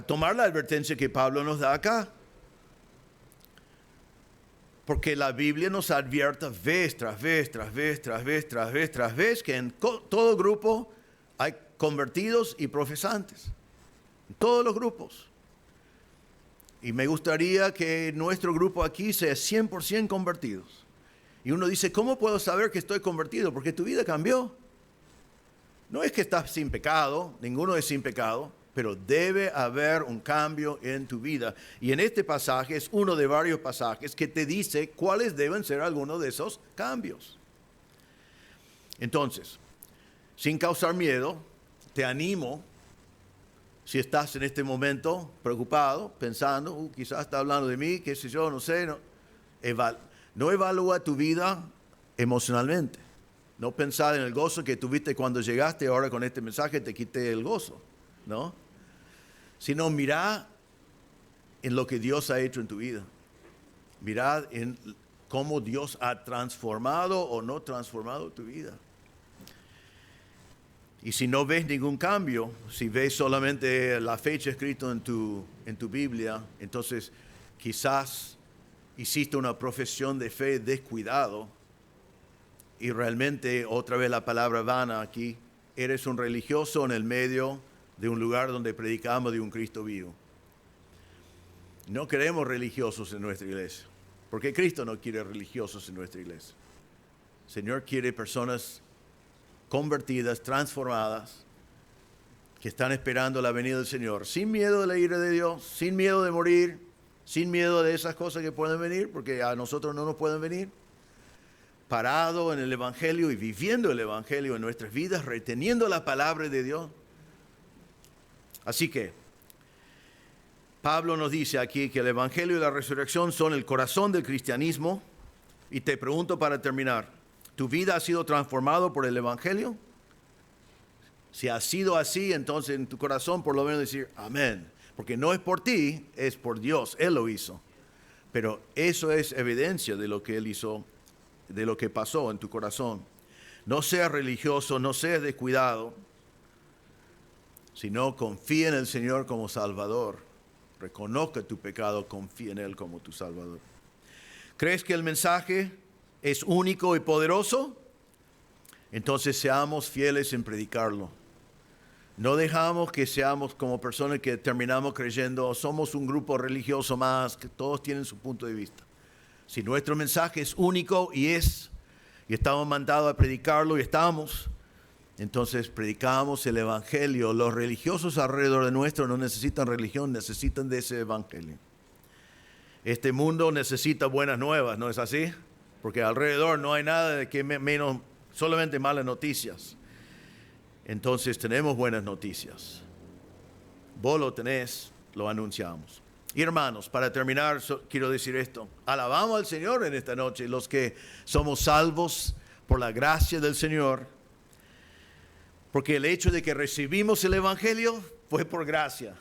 tomar la advertencia que Pablo nos da acá. Porque la Biblia nos advierte vez tras vez, tras vez, tras vez, tras vez, tras vez, que en todo grupo hay convertidos y profesantes. En todos los grupos. Y me gustaría que nuestro grupo aquí sea 100% convertidos. Y uno dice, ¿cómo puedo saber que estoy convertido? Porque tu vida cambió. No es que estás sin pecado, ninguno es sin pecado, pero debe haber un cambio en tu vida. Y en este pasaje es uno de varios pasajes que te dice cuáles deben ser algunos de esos cambios. Entonces, sin causar miedo, te animo, si estás en este momento preocupado, pensando, quizás está hablando de mí, qué sé yo, no sé, no evalúa tu vida emocionalmente. No pensar en el gozo que tuviste cuando llegaste, ahora con este mensaje te quité el gozo, ¿no? Sino mirá en lo que Dios ha hecho en tu vida. Mirá en cómo Dios ha transformado o no transformado tu vida. Y si no ves ningún cambio, si ves solamente la fecha escrita en tu Biblia, entonces quizás hiciste una profesión de fe descuidado y realmente, otra vez la palabra vana aquí, eres un religioso en el medio de un lugar donde predicamos de un Cristo vivo. No queremos religiosos en nuestra iglesia, porque Cristo no quiere religiosos en nuestra iglesia. El Señor quiere personas convertidas, transformadas, que están esperando la venida del Señor, sin miedo de la ira de Dios, sin miedo de morir, sin miedo de esas cosas que pueden venir, porque a nosotros no nos pueden venir, parado en el Evangelio y viviendo el Evangelio en nuestras vidas, reteniendo la palabra de Dios. Así que Pablo nos dice aquí que el Evangelio y la resurrección son el corazón del cristianismo. Y te pregunto para terminar, ¿tu vida ha sido transformada por el Evangelio? Si ha sido así, entonces en tu corazón por lo menos decir amén. Porque no es por ti, es por Dios. Él lo hizo. Pero eso es evidencia de lo que Él hizo, de lo que pasó en tu corazón. No seas religioso, no seas descuidado, sino confía en el Señor como Salvador. Reconozca tu pecado, confía en Él como tu Salvador. ¿Crees que el mensaje es único y poderoso? Entonces seamos fieles en predicarlo. No dejamos que seamos como personas que terminamos creyendo, somos un grupo religioso más, que todos tienen su punto de vista. Si nuestro mensaje es único y estamos mandados a predicarlo y estamos, entonces predicamos el Evangelio. Los religiosos alrededor de nuestro no necesitan religión, necesitan de ese Evangelio. Este mundo necesita buenas nuevas, ¿no es así? Porque alrededor no hay nada de que menos, solamente malas noticias. Entonces tenemos buenas noticias. Vos lo tenés, lo anunciamos. Y hermanos, para terminar, quiero decir esto. Alabamos al Señor en esta noche, los que somos salvos por la gracia del Señor. Porque el hecho de que recibimos el Evangelio fue por gracia.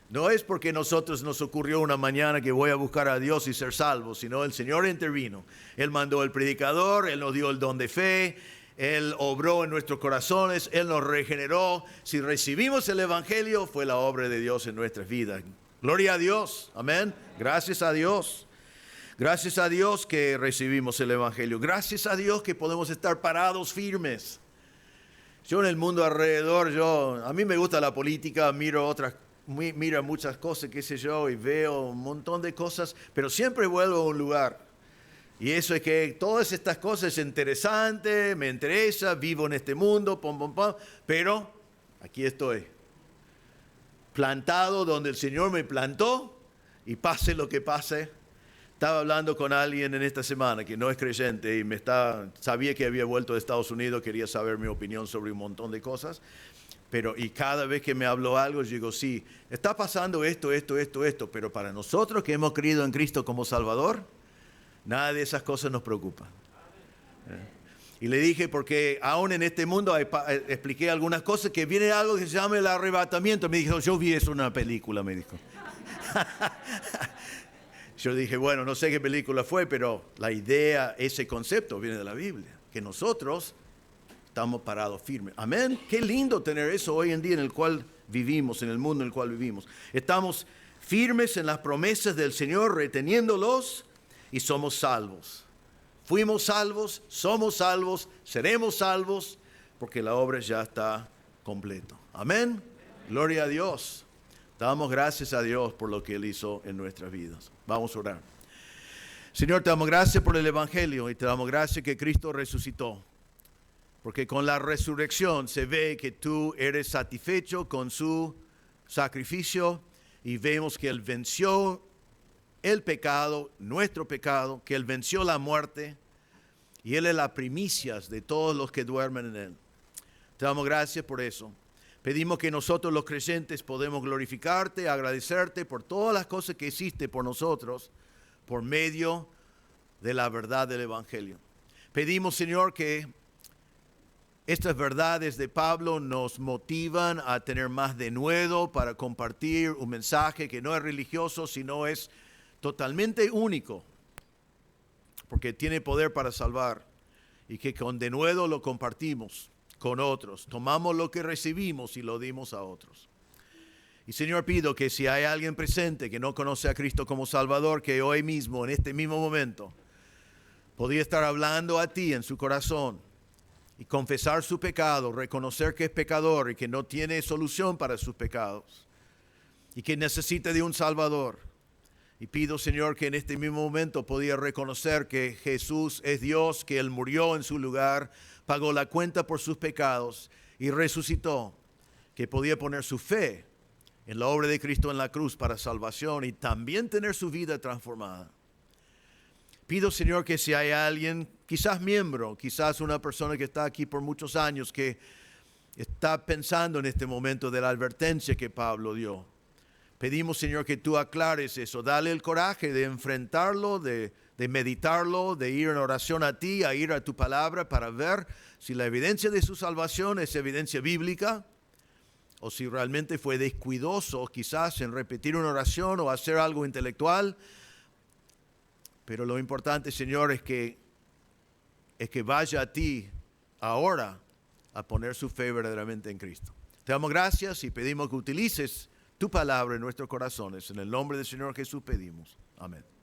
No es porque nosotros nos ocurrió una mañana que voy a buscar a Dios y ser salvo, sino el Señor intervino. Él mandó el predicador, Él nos dio el don de fe, Él obró en nuestros corazones, Él nos regeneró. Si recibimos el Evangelio, fue la obra de Dios en nuestras vidas. Gloria a Dios, amén. Gracias a Dios. Gracias a Dios que recibimos el Evangelio. Gracias a Dios que podemos estar parados firmes. Yo en el mundo alrededor, a mí me gusta la política, miro muchas cosas, qué sé yo, y veo un montón de cosas, pero siempre vuelvo a un lugar. Y eso es que todas estas cosas es interesante, me interesa, vivo en este mundo, pero aquí estoy. Plantado donde el Señor me plantó, y pase lo que pase. Estaba hablando con alguien en esta semana que no es creyente y sabía que había vuelto de Estados Unidos, quería saber mi opinión sobre un montón de cosas, y cada vez que me habló algo, yo digo, sí, está pasando esto, pero para nosotros que hemos creído en Cristo como Salvador, nada de esas cosas nos preocupa. Y le dije, porque aún en este mundo expliqué algunas cosas, que viene algo que se llama el arrebatamiento. Me dijo, yo vi eso en una película, me dijo. Yo dije, bueno, no sé qué película fue, pero la idea, ese concepto viene de la Biblia, que nosotros estamos parados firmes. Amén. Qué lindo tener eso hoy en día en el cual vivimos, en el mundo en el cual vivimos. Estamos firmes en las promesas del Señor, reteniéndolos, y somos salvos. Fuimos salvos, somos salvos, seremos salvos, porque la obra ya está completa. Amén. Gloria a Dios. Damos gracias a Dios por lo que Él hizo en nuestras vidas. Vamos a orar. Señor, te damos gracias por el Evangelio y te damos gracias que Cristo resucitó. Porque con la resurrección se ve que tú eres satisfecho con su sacrificio y vemos que Él venció el pecado, nuestro pecado, que Él venció la muerte y Él es la primicia de todos los que duermen en Él. Te damos gracias por eso. Pedimos que nosotros los creyentes podemos glorificarte, agradecerte por todas las cosas que hiciste por nosotros por medio de la verdad del Evangelio. Pedimos, Señor, que estas verdades de Pablo nos motivan a tener más denuedo para compartir un mensaje que no es religioso, sino es totalmente único, porque tiene poder para salvar, y que con denuedo lo compartimos con otros. Tomamos lo que recibimos y lo dimos a otros. Y Señor, pido que si hay alguien presente que no conoce a Cristo como Salvador, que hoy mismo, en este mismo momento, podría estar hablando a ti en su corazón y confesar su pecado, reconocer que es pecador y que no tiene solución para sus pecados y que necesita de un Salvador. Y pido, Señor, que en este mismo momento podía reconocer que Jesús es Dios, que Él murió en su lugar, pagó la cuenta por sus pecados y resucitó, que podía poner su fe en la obra de Cristo en la cruz para salvación y también tener su vida transformada. Pido, Señor, que si hay alguien, quizás miembro, quizás una persona que está aquí por muchos años, que está pensando en este momento de la advertencia que Pablo dio, pedimos, Señor, que tú aclares eso. Dale el coraje de enfrentarlo, de meditarlo, de ir en oración a ti, a ir a tu palabra para ver si la evidencia de su salvación es evidencia bíblica o si realmente fue descuidoso quizás en repetir una oración o hacer algo intelectual. Pero lo importante, Señor, es que vaya a ti ahora a poner su fe verdaderamente en Cristo. Te damos gracias y pedimos que utilices tu palabra en nuestros corazones. En el nombre del Señor Jesús pedimos. Amén.